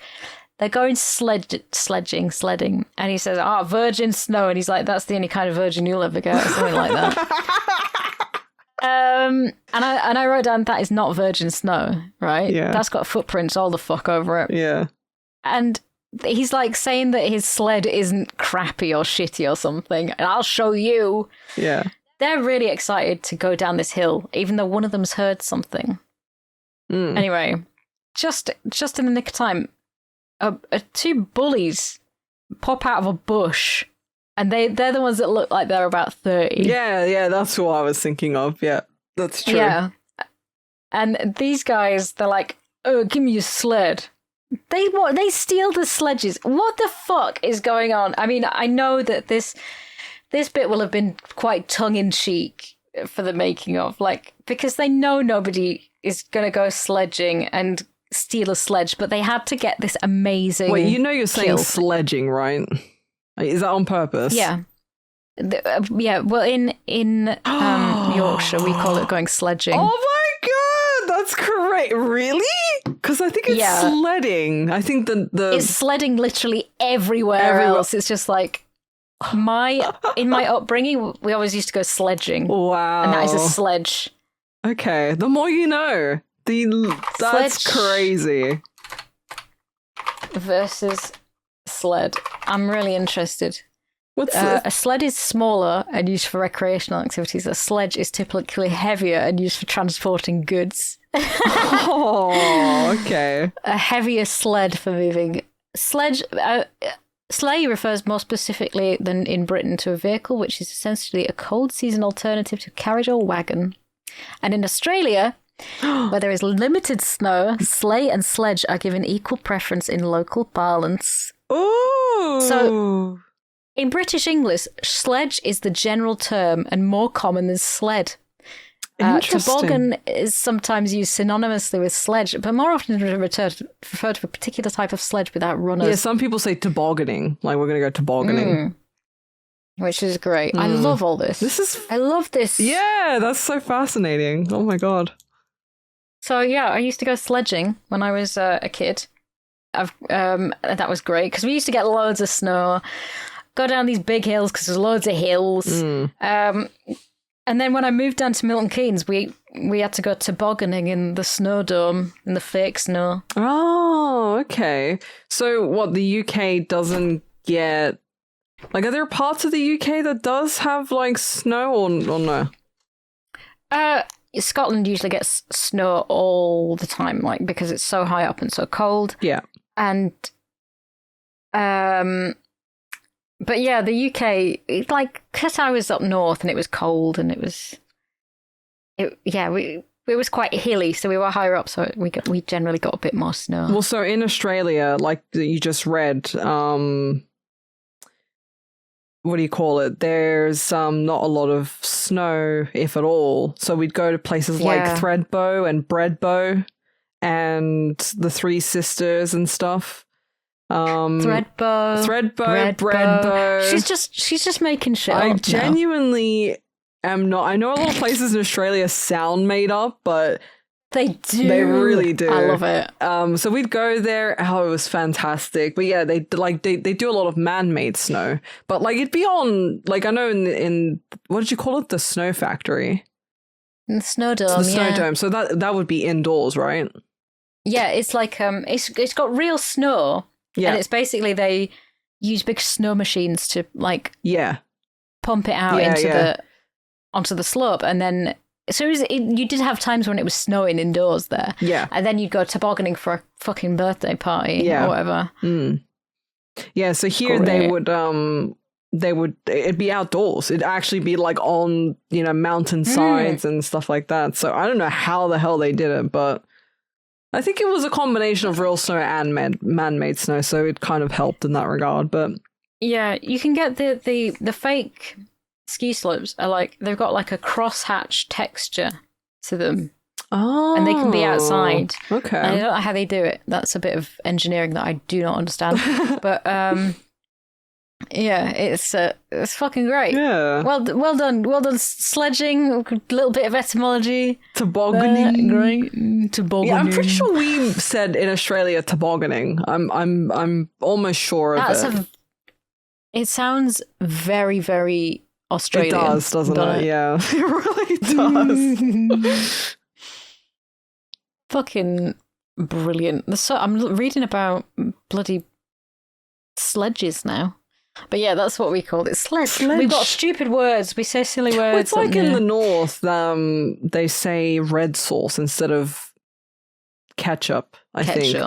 they're going sledding. And he says, virgin snow. And he's like, that's the only kind of virgin you'll ever get, or something like that. And I wrote down, that is not virgin snow, right? Yeah. That's got footprints all the fuck over it. Yeah. And he's like saying that his sled isn't crappy or shitty or something, and I'll show you. Yeah. They're really excited to go down this hill, even though one of them's heard something. Anyway, just in the nick of time, two bullies pop out of a bush, and they're the ones that look like they're about 30. Yeah, that's what I was thinking of. Yeah, that's true. Yeah. And these guys, they're like, "Oh, give me your sled." They steal the sledges. What the fuck is going on? I mean, I know that this bit will have been quite tongue-in-cheek for the making of, like, because they know nobody is going to go sledging and steal a sledge, but they had to get this amazing Wait, you're saying kill. Sledging, right? Is that on purpose? Yeah. Yeah, well, in Yorkshire, we call it going sledging. Oh my God, that's correct. Really? Because I think it's sledding. I think it's sledding literally everywhere else. It's just like, in my upbringing, we always used to go sledging. Wow. And that is a sledge. Okay, the more you know. That's crazy. Versus sled. I'm really interested. A sled is smaller and used for recreational activities. A sledge is typically heavier and used for transporting goods. Oh, okay. A heavier sled for moving. Sleigh refers more specifically than in Britain to a vehicle which is essentially a cold season alternative to carriage or wagon. And in Australia, where there is limited snow, sleigh and sledge are given equal preference in local parlance. Ooh. So, in British English, sledge is the general term and more common than sled. Toboggan is sometimes used synonymously with sledge, but more often referred to a particular type of sledge without runners. Yeah, some people say tobogganing, like we're going to go tobogganing. Which is great. I love all this. I love this. Yeah, that's so fascinating. Oh my God. So yeah, I used to go sledging when I was a kid. That was great because we used to get loads of snow, go down these big hills because there's loads of hills. And then when I moved down to Milton Keynes, we had to go tobogganing in the snow dome, in the fake snow. Oh, okay. So what, the UK doesn't get... Like, are there parts of the UK that does have, like, snow or no? Scotland usually gets snow all the time, like, because it's so high up and so cold. Yeah. And... But yeah, the UK, like, because I was up north and it was cold and it was quite hilly, so we were higher up, so we generally got a bit more snow. Well, so in Australia, like you just read, what do you call it? There's not a lot of snow, if at all. So we'd go to places like Thredbo and Breadbow and the Three Sisters and stuff. Thredbo, Breadbow. She's just making shit up. I genuinely am not. I know a lot of places in Australia sound made up, but they do. They really do. I love it. So we'd go there. Oh, it was fantastic. But yeah, they do a lot of man-made snow. But like it'd be on, like, I know in what did you call it? The snow factory. The snow dome. The snow dome. So that would be indoors, right? Yeah, it's like it's got real snow. Yeah. And it's basically they use big snow machines to like pump it out onto the slope, and then you did have times when it was snowing indoors there. Yeah. And then you'd go tobogganing for a fucking birthday party or whatever. Yeah, so here it'd be outdoors. It'd actually be like on, mountain sides and stuff like that. So I don't know how the hell they did it, but I think it was a combination of real snow and man-made snow, so it kind of helped in that regard. But yeah, you can get the fake ski slopes are like they've got like a crosshatch texture to them. Oh, and they can be outside. Okay, and I don't know how they do it. That's a bit of engineering that I do not understand. But yeah, it's fucking great. Yeah, well done. Sledging, a little bit of etymology. Tobogganing, great. Tobogganing. Yeah, I'm pretty sure we said in Australia tobogganing. I'm almost sure of it. It sounds very, very Australian. It does, doesn't it? Yeah, it really does. Fucking brilliant. I'm reading about bloody sledges now. But yeah, that's what we called it. Sledge. We've got stupid words. We say silly words. Well, it's like in the north, they say red sauce instead of ketchup, I think.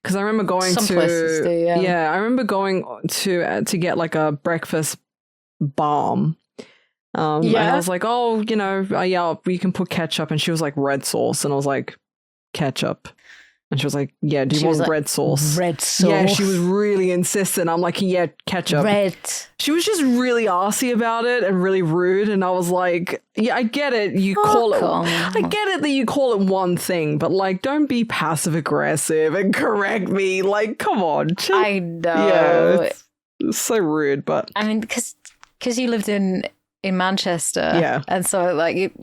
Because I remember going Some places do, yeah, I remember going to get like a breakfast balm. And I was like, oh, you can put ketchup. And she was like, red sauce. And I was like, ketchup. And she was like, yeah, do you want red sauce? Red sauce. Yeah, she was really insistent. I'm like, yeah, ketchup. Red. She was just really arsy about it and really rude. And I was like, yeah, I get it. I get it that you call it one thing, but like, don't be passive aggressive and correct me. Like, come on. I know. Yeah, it's so rude, but. I mean, because you lived in Manchester. Yeah. And so like,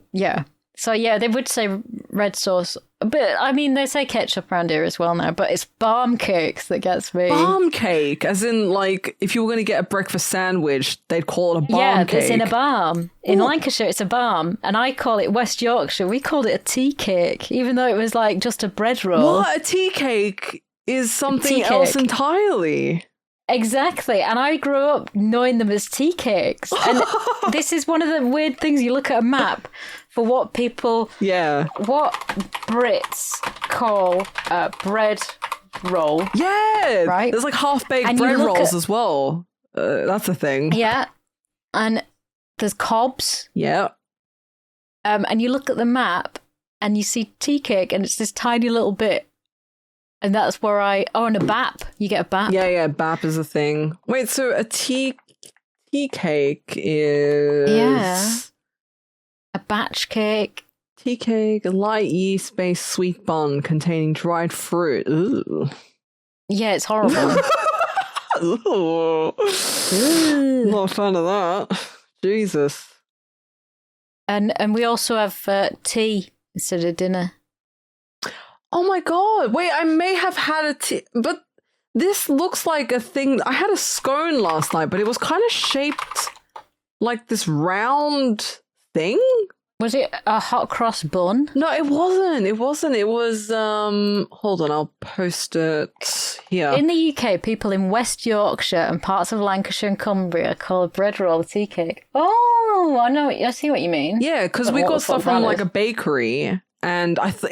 So yeah, they would say red sauce, but I mean they say ketchup around here as well now. But it's balm cakes that gets me. Balm cake, as in like if you were going to get a breakfast sandwich, they'd call it a balm cake. Yeah, it's in a balm. In Lancashire, it's a balm, and I call it West Yorkshire. We called it a tea cake, even though it was like just a bread roll. What? A tea cake is something else entirely. Exactly. And I grew up knowing them as tea cakes. And this is one of the weird things. You look at a map for what people, what Brits call a bread roll. Yeah. Right? There's like half-baked bread rolls as well. That's a thing. Yeah. And there's cobs. Yeah. And you look at the map and you see tea cake and it's this tiny little bit. And that's where and a bap. You get a bap. Yeah, bap is a thing. Wait, so a tea cake is... Yeah. A batch cake. Tea cake, a light yeast-based sweet bun containing dried fruit. Ooh. Yeah, it's horrible. Ooh. Not a fan of that. Jesus. And we also have tea instead of dinner. Oh my god! Wait, I may have had a tea, but this looks like a thing. I had a scone last night, but it was kind of shaped like this round thing. Was it a hot cross bun? No, it wasn't. It wasn't. It was. Hold on, I'll post it here. In the UK, people in West Yorkshire and parts of Lancashire and Cumbria call a bread roll a tea cake. Oh, I know. I see what you mean. Yeah, because we got stuff from like a bakery. And that's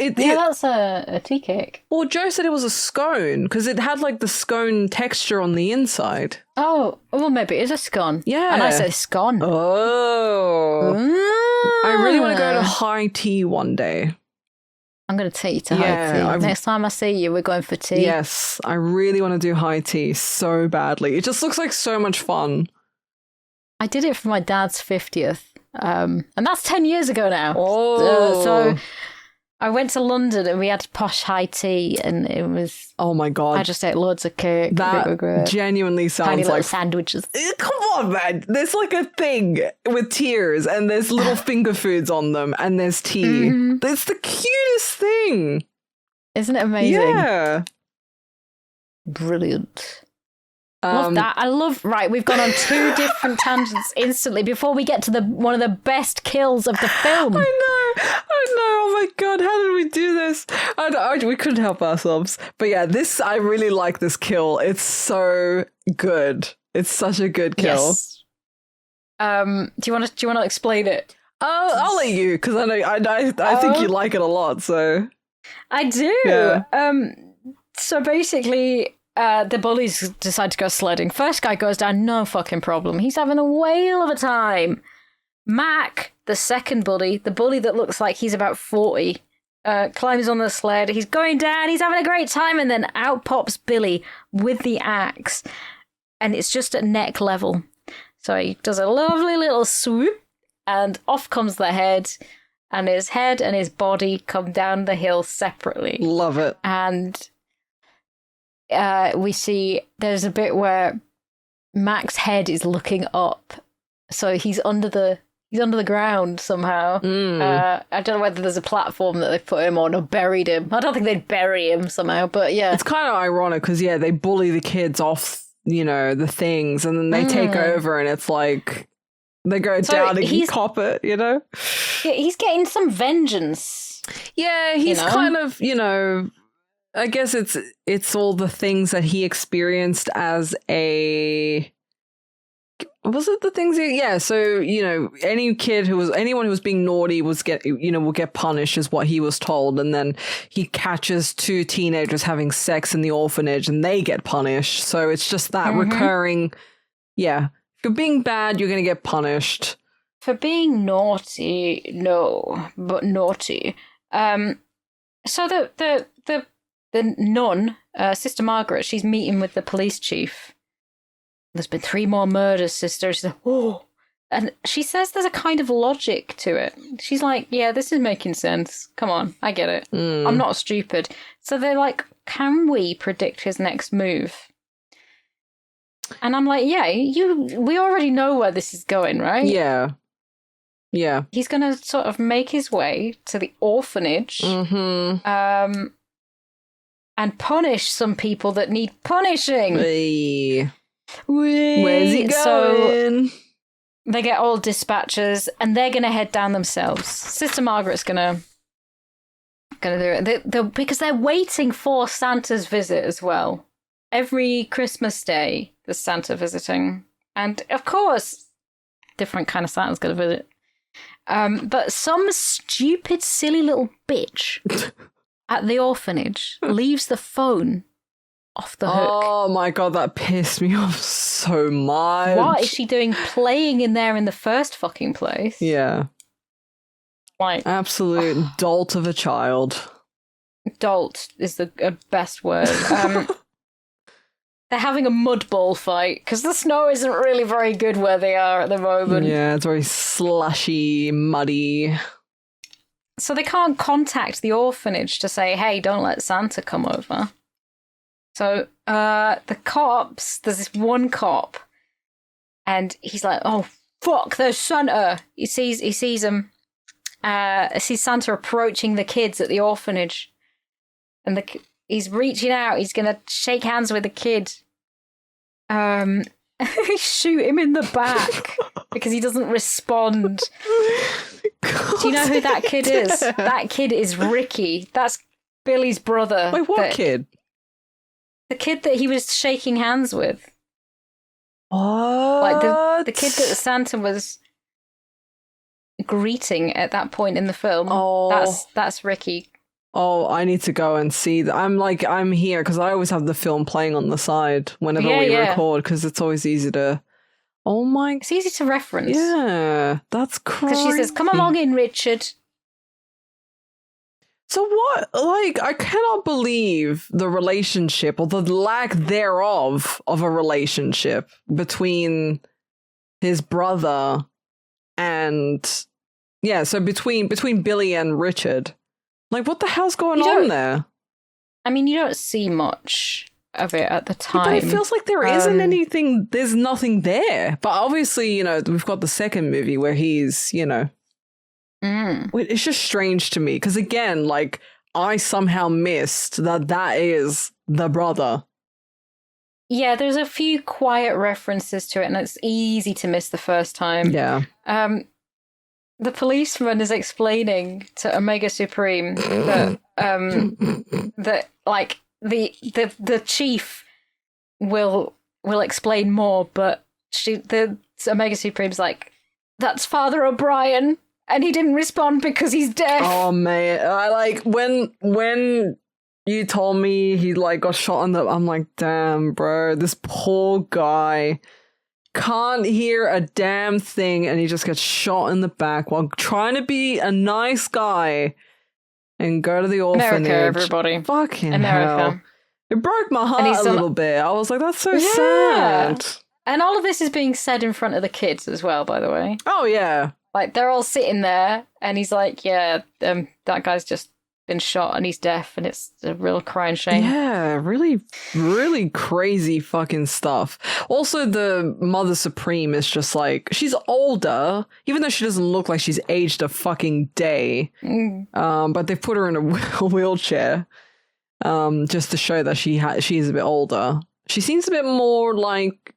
a tea cake. Well, Joe said it was a scone because it had like the scone texture on the inside. Oh, well, maybe it is a scone. Yeah. And I said scone. Oh. I really want to go to high tea one day. I'm going to take you to high tea. Next time I see you, we're going for tea. Yes, I really want to do high tea so badly. It just looks like so much fun. I did it for my dad's 50th. And that's 10 years ago now. Oh. So I went to London and we had posh high tea and it was... Oh my God. I just ate loads of cake. That genuinely sounds tiny like... sandwiches. Come on, man. There's like a thing with tears and there's little finger foods on them and there's tea. Mm-hmm. It's the cutest thing. Isn't it amazing? Yeah. Brilliant. Love that. I love... Right, we've gone on 2 different tangents instantly before we get to one of the best kills of the film. I know. Oh my God, how did we do this? We couldn't help ourselves. But yeah, I really like this kill. It's so good. It's such a good kill. Yes. Do you want to explain it? I'll let you, because I know I think you like it a lot. So I do. Yeah. So basically, the bullies decide to go sledding. First guy goes down, no fucking problem. He's having a whale of a time. Mac, the second bully, the bully that looks like he's about 40, climbs on the sled. He's going down. He's having a great time. And then out pops Billy with the axe. And it's just at neck level. So he does a lovely little swoop. And off comes the head. And his head and his body come down the hill separately. Love it. And we see there's a bit where Mac's head is looking up. So he's under the ground somehow. I don't know whether there's a platform that they've put him on or buried him. I don't think they'd bury him somehow, but yeah. It's kind of ironic because, they bully the kids off, the things, and then they take over and it's like they go down and cop it, Yeah, he's getting some vengeance. Yeah, he's kind of, I guess it's all the things that he experienced as a... Was it the things? Yeah. So anyone who was being naughty will get punished, is what he was told, and then he catches 2 teenagers having sex in the orphanage, and they get punished. So it's just that recurring. Yeah, if you're being bad, you're gonna get punished. For being naughty, no, but naughty. So the nun, Sister Margaret, she's meeting with the police chief. There's been 3 more murders, sister. She's like, oh. And she says there's a kind of logic to it. She's like, yeah, this is making sense. Come on, I get it. I'm not stupid. So they're like, can we predict his next move? And I'm like, yeah, we already know where this is going, right? Yeah. Yeah. He's going to sort of make his way to the orphanage. Mm-hmm. And punish some people that need punishing. Hey. Where's he going? So they get all dispatchers and they're going to head down themselves. Sister Margaret's going to do it. Because they're waiting for Santa's visit as well. Every Christmas Day, There's Santa visiting. And, of course, different kind of Santa's going to visit. But some stupid, silly little bitch at the orphanage leaves the phone off the hook. Oh my god, that pissed me off so much. What is she doing playing in there in the first fucking place? Yeah. Like, absolute dolt of a child. Dolt is the best word. They're having a mud ball fight because the snow isn't really very good where they are at the moment. Yeah, it's very slushy, muddy. So they can't contact the orphanage to say, hey, don't let Santa come over. So the cops, there's this one cop, and he's like, oh, fuck, there's Santa. He sees him. Sees Santa approaching the kids at the orphanage. And he's reaching out. He's going to shake hands with the kid. Shoot him in the back because he doesn't respond. God, do you know who that kid is? That kid is Ricky. That's Billy's brother. Wait, what kid? The kid that he was shaking hands with. What? Like the kid that Santa was greeting at that point in the film. Oh. That's Ricky. Oh, I need to go and see that. I'm here because I always have the film playing on the side whenever we record because it's always easy to. Oh my! It's easy to reference. Yeah, that's crazy. Because she says, "Come along in, Richard." So what? Like, I cannot believe the relationship or the lack thereof of a relationship between his brother and so between Billy and Richard. Like, what the hell's going on there? I mean, you don't see much of it at the time. But it feels like there isn't anything, there's nothing there. But obviously, we've got the second movie where he's, it's just strange to me. Because again, like, I somehow missed that is the brother. Yeah, there's a few quiet references to it, and it's easy to miss the first time. Yeah. The policeman is explaining to Omega Supreme that that like the chief will explain more, but the Omega Supreme's like, that's Father O'Brien, and he didn't respond because he's deaf. Oh man, I like when you told me he like got shot in the. I'm like, damn, bro, this poor guy can't hear a damn thing, and he just gets shot in the back while trying to be a nice guy and go to the orphanage. America, everybody. Fucking America. hell. It broke my heart a little bit. I was like, that's so sad. And all of this is being said in front of the kids as well, by the way. Oh, yeah. Like, they're all sitting there, and he's like, that guy's just been shot, and he's deaf, and it's a real crying shame. Yeah, really, really crazy fucking stuff. Also, the Mother Supreme is just like, she's older, even though she doesn't look like she's aged a fucking day. But they've put her in a wheelchair just to show that she is a bit older. She seems a bit more like,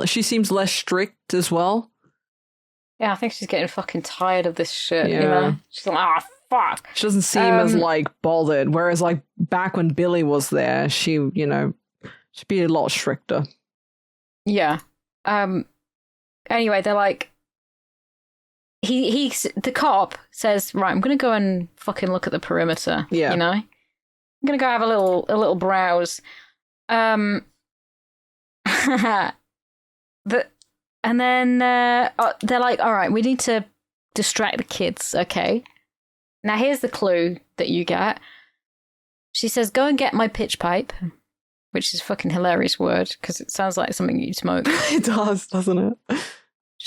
she seems less strict as well. Yeah, I think she's getting fucking tired of this shit, She's like, fuck. She doesn't seem as, like, bothered. Whereas, like, back when Billy was there, she, she'd be a lot stricter. Yeah. Anyway, they're like, the cop says, right, I'm going to go and fucking look at the perimeter. Yeah. I'm going to go have a little browse. And then they're like, all right, we need to distract the kids, okay? Now, here's the clue that you get. She says, go and get my pitch pipe, which is a fucking hilarious word because it sounds like something you'd smoke. It does, doesn't it?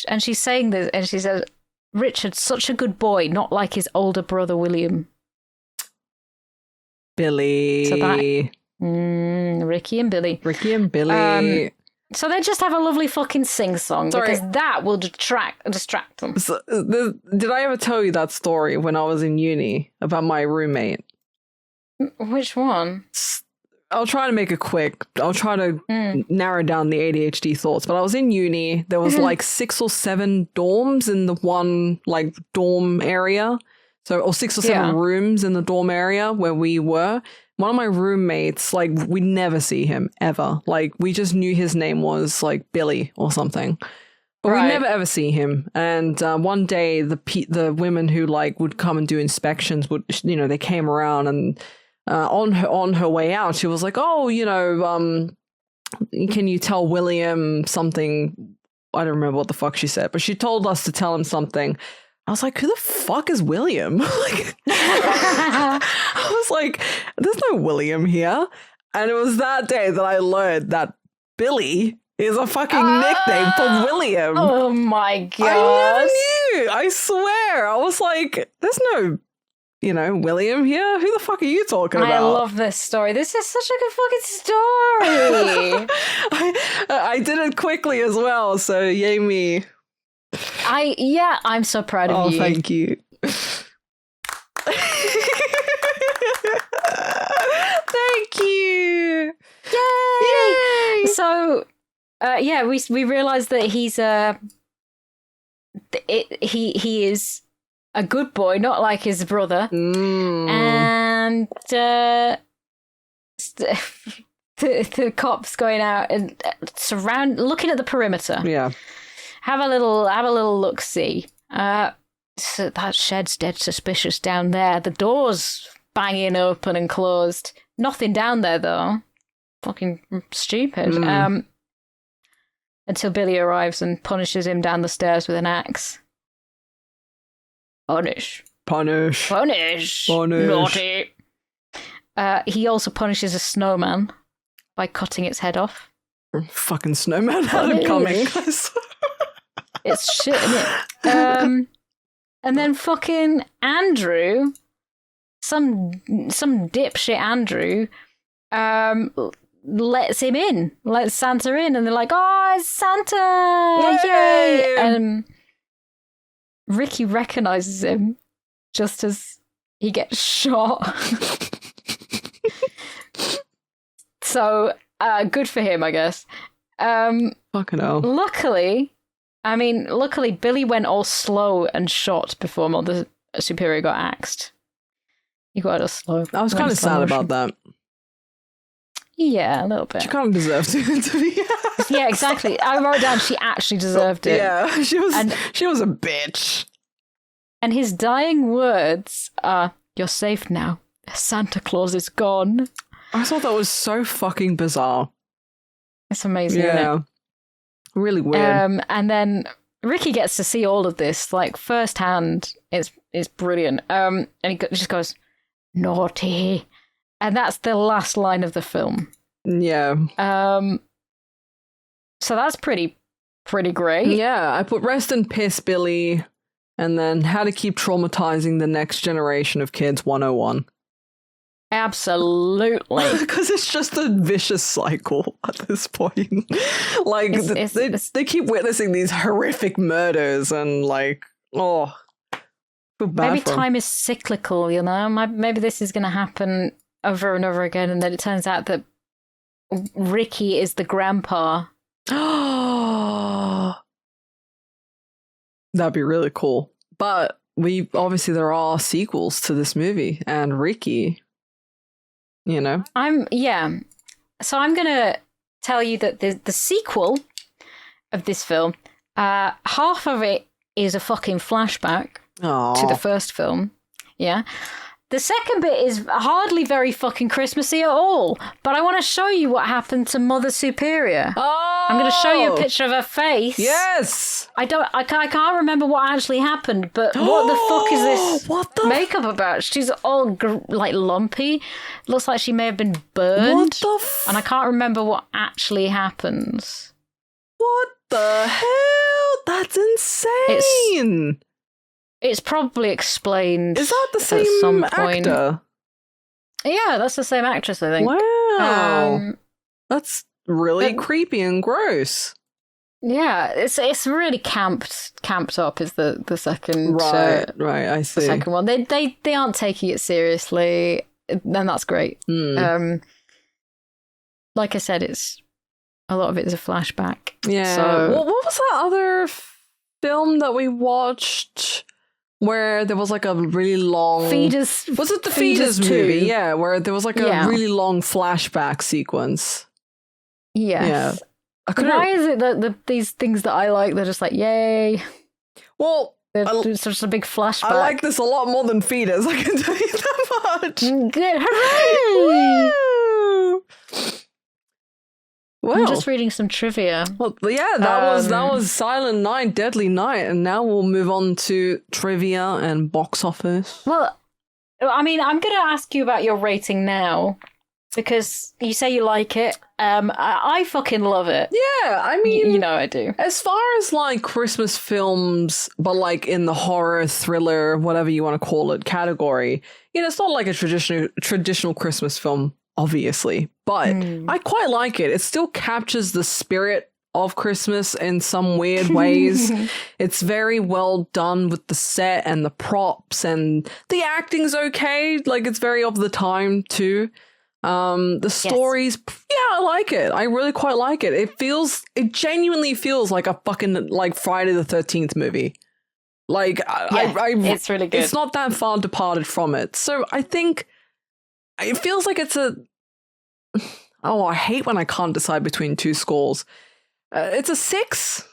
And she's saying this, and she says, Richard's such a good boy, not like his older brother, William. Billy. So that, Ricky and Billy. Ricky and Billy. So they just have a lovely fucking sing-song because that will distract them. So, did I ever tell you that story when I was in uni about my roommate? Which one? I'll try to make it quick. I'll try to narrow down the ADHD thoughts. But I was in uni. There was like 6 or 7 dorms in the one like dorm area. Or 6 or 7 rooms in the dorm area where we were. one of my roommates, like, we never see him ever. Like, we just knew his name was like Billy or something. But we never ever see him. And one day, the women who like would come and do inspections would, they came around, and on her way out, she was like, "Oh, can you tell William something?" I don't remember what the fuck she said, but she told us to tell him something. I was like, "Who the fuck is William?" Like, I was like, "There's no William here." And it was that day that I learned that Billy is a fucking nickname for William. Oh my god! I never knew. I swear. I was like, "There's no, William here. Who the fuck are you talking about?" I love this story. This is such a good fucking story. I did it quickly as well, so yay me. I'm so proud of you. Oh, thank you. Thank you. Yay! So, we realized that he is a good boy, not like his brother, and the cops going out and looking at the perimeter. Yeah. Have a little look see. So that shed's dead suspicious down there. The door's banging open and closed. Nothing down there though. Fucking stupid. Until Billy arrives and punishes him down the stairs with an axe. Punish. Naughty. He also punishes a snowman by cutting its head off. Fucking snowman had it coming. It's shit, isn't it? And then fucking Andrew, some dipshit Andrew, lets Santa in, and they're like, "Oh, it's Santa! Yay!" And Ricky recognizes him just as he gets shot. So, good for him, I guess. Fucking hell. Luckily, Billy went all slow and shot before Mother Superior got axed. He got all slow. I was kind of sad about that. Yeah, a little bit. She kind of deserved to be. Yeah, exactly. I wrote down she actually deserved it. Yeah, she was a bitch. And his dying words are, "You're safe now. Santa Claus is gone." I thought that was so fucking bizarre. It's amazing, yeah. isn't it? Really weird. And then Ricky gets to see all of this, like, firsthand. It's brilliant. And he just goes, "Naughty." And that's the last line of the film. Yeah. So that's pretty great. Yeah, I put rest in piss, Billy, and then how to keep traumatizing the next generation of kids 101. Absolutely. Because it's just a vicious cycle at this point. Like, they keep witnessing these horrific murders and, like, feel bad maybe for time is cyclical, Maybe this is going to happen over and over again, and then it turns out that Ricky is the grandpa. That'd be really cool. But there are sequels to this movie, and Ricky, So I'm gonna tell you that the sequel of this film, half of it is a fucking flashback to the first film. Yeah. The second bit is hardly very fucking Christmassy at all, but I want to show you what happened to Mother Superior. I'm going to show you a picture of her face. Yes. I can't remember what actually happened, but what the fuck is this makeup about? She's all lumpy. Looks like she may have been burned. And I can't remember what actually happens. What the hell? That's insane. It's probably explained. Is that the same at some point. actor? Yeah, that's the same actress, I think. Wow. That's really creepy and gross. Yeah, it's really camped up is the second right, I see. The second one. They aren't taking it seriously, and that's great. Like I said, a lot of it is a flashback. Yeah. So, what was that other film that we watched where there was like a really long Feeders. Was it the Feeders Feeders 2? movie? Yeah, where there was like a really long flashback sequence. Yes. Yeah. Why is it that these things that I like, they're just like, yay? Well, it's just a big flashback. I like this a lot more than Feeders, I can tell you that much. Good. Hooray! Woo! Well, I'm just reading some trivia. Well, yeah, that was Silent Night, Deadly Night, and now we'll move on to trivia and box office. Well, I mean, I'm going to ask you about your rating now because you say you like it. I fucking love it. Yeah, I mean, you know I do. As far as like Christmas films, but like in the horror, thriller, whatever you want to call it, category, it's not like a traditional Christmas film. Obviously, but I quite like it. It still captures the spirit of Christmas in some weird ways. It's very well done with the set and the props, and the acting's okay. Like, it's very of the time too. The stories, I like it. I really quite like it. It genuinely feels like a fucking like Friday the 13th movie. Like, it's really good. It's not that far departed from it. So I think it feels like it's I hate when I can't decide between two scores. It's a 6.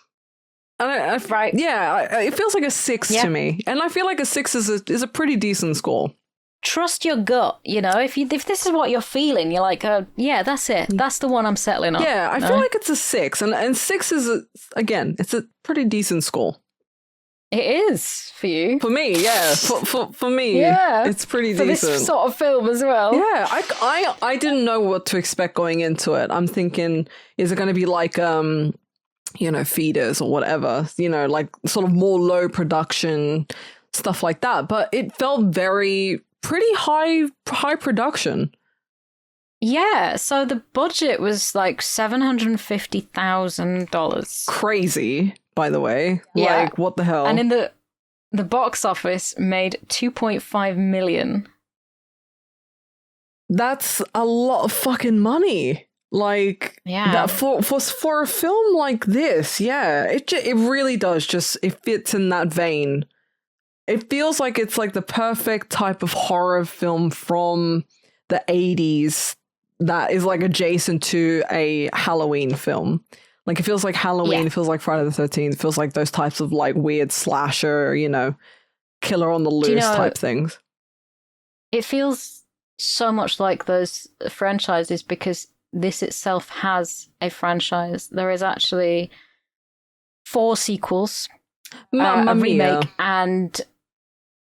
Right. Yeah, it feels like a 6 to me. And I feel like a 6 is a pretty decent score. Trust your gut, if this is what you're feeling, you're like, yeah, that's it. That's the one I'm settling on. Yeah, I feel like it's a 6. And 6 is, it's a pretty decent score. It is for you. For me, yeah. For me, it's pretty decent. For this sort of film as well. Yeah, I didn't know what to expect going into it. I'm thinking, is it going to be like, Feeders or whatever, like sort of more low production, stuff like that. But it felt pretty high production. Yeah, so the budget was like $750,000. Crazy. By the way, like, what the hell? And in the box office made $2.5 million. That's a lot of fucking money. Like, that for a film like this, it really does. It fits in that vein. It feels like it's like the perfect type of horror film from the 80s that is like adjacent to a Halloween film. Like, it feels like Halloween, it feels like Friday the 13th, it feels like those types of, like, weird slasher, killer on the loose type things. It feels so much like those franchises because this itself has a franchise. There is actually 4 sequels, a remake, and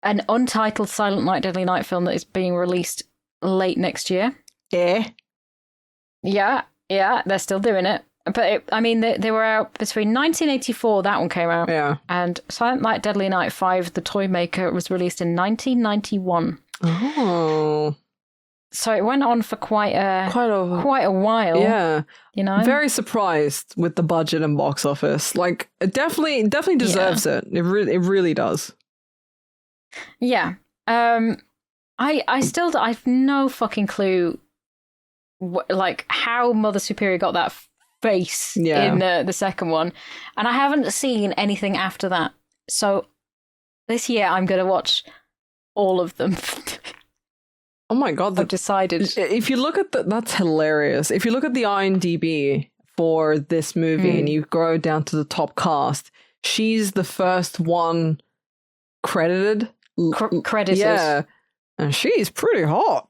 an untitled Silent Night, Deadly Night film that is being released late next year. Yeah, they're still doing it. But they were out between 1984, that one came out, and Silent Night, Deadly Night 5, The Toy Maker, was released in 1991. Oh. So it went on for quite a while. Yeah. Very surprised with the budget and box office. Like, it definitely deserves it. It really does. Yeah. I've no fucking clue like how Mother Superior got that face in the second one, and I haven't seen anything after that. So this year I'm going to watch all of them. Oh my god! I've decided. If you look at that's hilarious. If you look at the IMDb for this movie and you go down to the top cast, she's the first one credited. Credited, yeah, and she's pretty hot.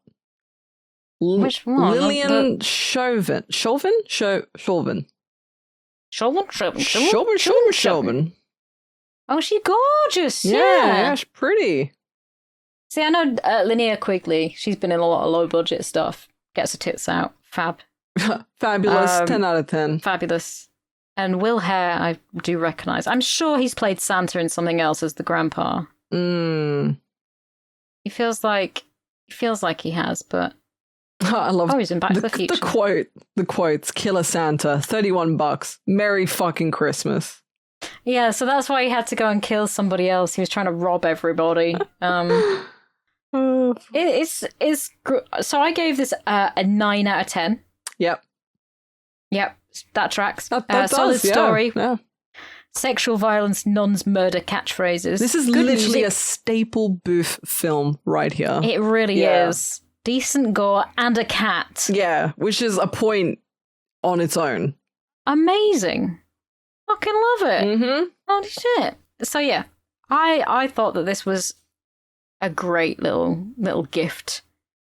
Which one? Lillian Chauvin. Chauvin. Oh, she's gorgeous. Yeah, she's pretty. See, I know Linnea Quigley. She's been in a lot of low budget stuff. Gets her tits out. Fabulous. 10 out of 10. Fabulous. And Will Hare, I do recognise. I'm sure he's played Santa in something else as the grandpa. He feels like he has, but I love he's in Back to the Future. The quotes, Killer Santa, $31. Merry fucking Christmas. Yeah, so that's why he had to go and kill somebody else. He was trying to rob everybody. So I gave this a 9 out of 10. Yep, that tracks. That solid does, story. Yeah. sexual violence, nuns, murder catchphrases. This is Good literally music. a staple booth film right here. It really is. Decent gore and a cat. Yeah, which is a point on its own. Amazing. Fucking love it. Mm-hmm. Holy shit. So yeah, I thought that this was a great little gift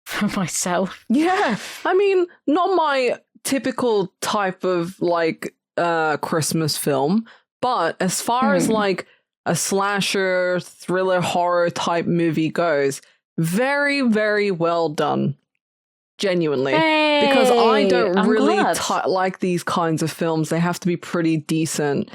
for myself. Yeah, I mean, not my typical type of like Christmas film, but as far as like a slasher, thriller, horror type movie goes, very, very well done. Genuinely. Hey, because I don't I'm really glad. like these kinds of films. They have to be pretty decent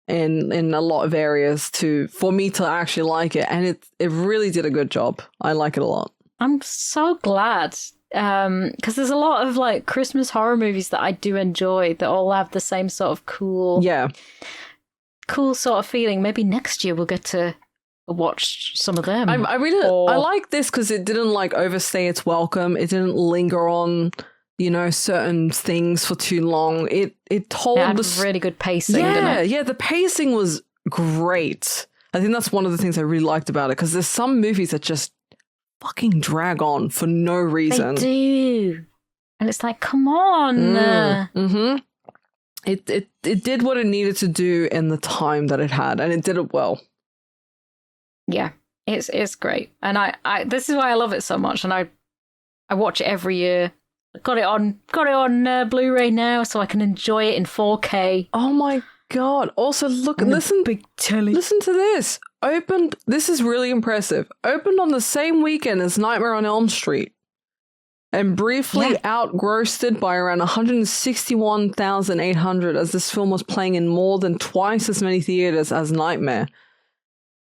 in a lot of areas for me to actually like it, and it really did a good job. I like it a lot. I'm so glad. Because there's a lot of like Christmas horror movies that I do enjoy that all have the same sort of cool sort of feeling. Maybe next year we'll get to watch some of them. I like this because it didn't like overstay its welcome. It didn't linger on, certain things for too long. It told had really good pacing, didn't it? Yeah, the pacing was great. I think that's one of the things I really liked about it, because there's some movies that just fucking drag on for no reason. They do. And it's like, come on. Mm-hmm. It did what it needed to do in the time that it had, and it did it well. Yeah, it's great. And I this is why I love it so much, and I watch it every year. Got it on Blu-ray now, so I can enjoy it in 4K. Oh my god. Also, listen big telly. Listen to this. This is really impressive. Opened on the same weekend as Nightmare on Elm Street, and briefly outgrossed it by around 161,800, as this film was playing in more than twice as many theaters as Nightmare.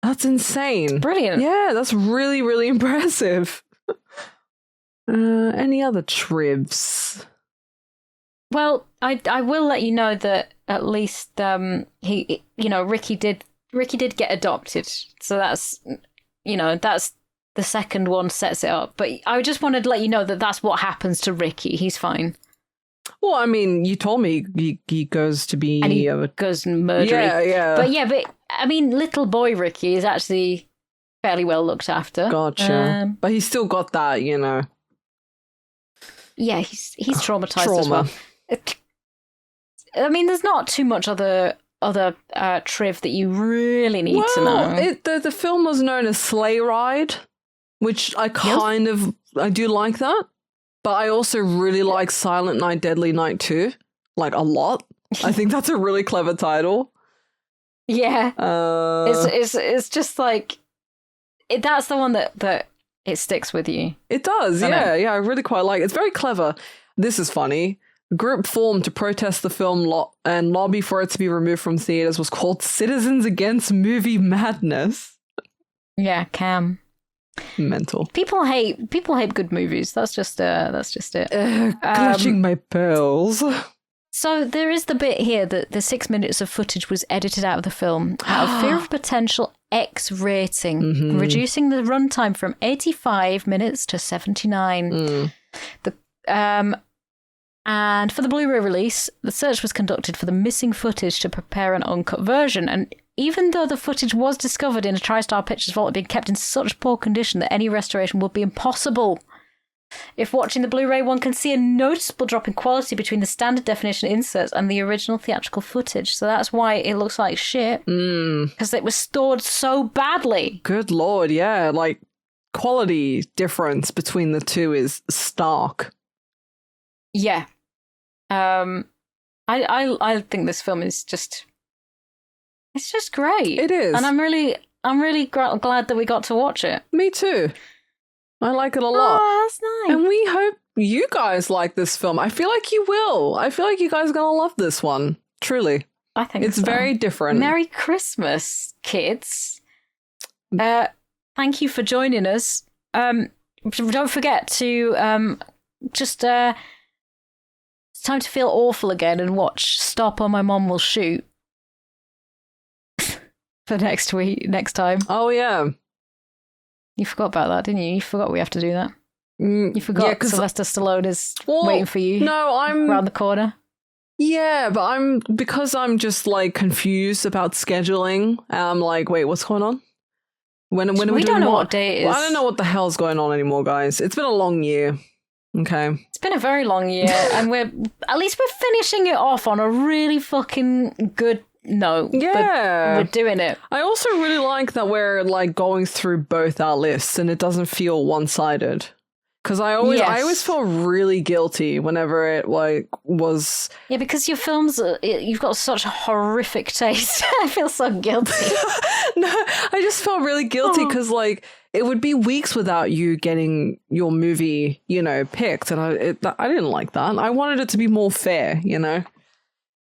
That's insane. It's brilliant. Yeah, that's really, really impressive. Any other trivs? Well, I will let you know that at least Ricky did get adopted. So that's the second one sets it up. But I just wanted to let you know that that's what happens to Ricky. He's fine. Well, I mean, you told me he goes to be... And he goes and murdery. Yeah. But I mean, little boy Ricky is actually fairly well looked after. Gotcha. But he's still got that, Yeah, he's traumatized as well. I mean, there's not too much other triv that you really need to know. The film was known as Sleigh Ride, which I I do like that. But I also really like Silent Night, Deadly Night 2, like a lot. I think that's a really clever title. Yeah, it's just like that's the one that it sticks with you. It does, yeah. I really quite like it. It's very clever. This is funny. A group formed to protest the film and lobby for it to be removed from theaters was called Citizens Against Movie Madness. Yeah, Cam. Mental. People hate good movies. That's just it. Clutching my pearls. So there is the bit here that the 6 minutes of footage was edited out of the film out of fear of potential X rating, reducing the runtime from 85 minutes to 79. And for the Blu-ray release, the search was conducted for the missing footage to prepare an uncut version. And even though the footage was discovered in a TriStar Pictures vault, it had been kept in such poor condition that any restoration would be impossible. If watching the Blu-ray, one can see a noticeable drop in quality between the standard definition inserts and the original theatrical footage. So that's why it looks like shit. Because it was stored so badly. Good lord, yeah. Like, quality difference between the two is stark. Yeah. I think this film is just... It's just great. It is. And I'm really glad that we got to watch it. Me too. I like it a lot. Oh, that's nice. And we hope you guys like this film. I feel like you will. I feel like you guys are going to love this one. Truly. I think it's very different. Merry Christmas, kids. Thank you for joining us. Don't forget to it's time to feel awful again and watch Stop or My Mom Will Shoot for next time. Oh, yeah. You forgot about that, didn't you? You forgot we have to do that. You forgot Sylvester Stallone is waiting for you. No, I'm around the corner. Yeah, but because I'm just like confused about scheduling. I'm like, wait, what's going on? When are we don't know more? what day it is. Well, I don't know what the hell's going on anymore, guys. It's been a long year. Okay. It's been a very long year, and we're finishing it off on a really fucking good note. Yeah. We're doing it. I also really like that we're like going through both our lists and it doesn't feel one-sided. Because I always felt really guilty whenever it like was. Yeah, because your films, you've got such a horrific taste. I feel so guilty. No, I just felt really guilty because like it would be weeks without you getting your movie, you know, picked, and I didn't like that. I wanted it to be more fair, you know.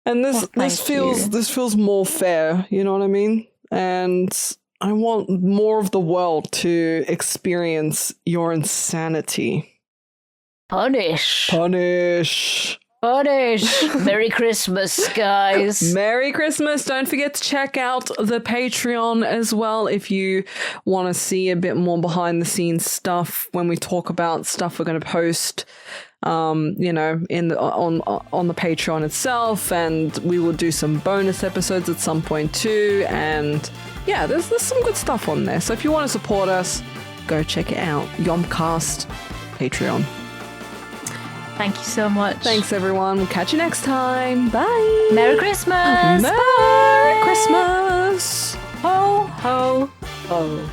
And this feels more fair, you know what I mean? And I want more of the world to experience your insanity. Punish. Merry Christmas, guys. Merry Christmas. Don't forget to check out the Patreon as well if you want to see a bit more behind the scenes stuff when we talk about stuff we're going to post. You know, on the Patreon itself, and we will do some bonus episodes at some point too. And yeah, there's some good stuff on there. So if you want to support us, go check it out. YOMPcast Patreon. Thank you so much. Thanks, everyone. We'll catch you next time. Bye. Merry Christmas. Merry Christmas. Ho, ho, ho.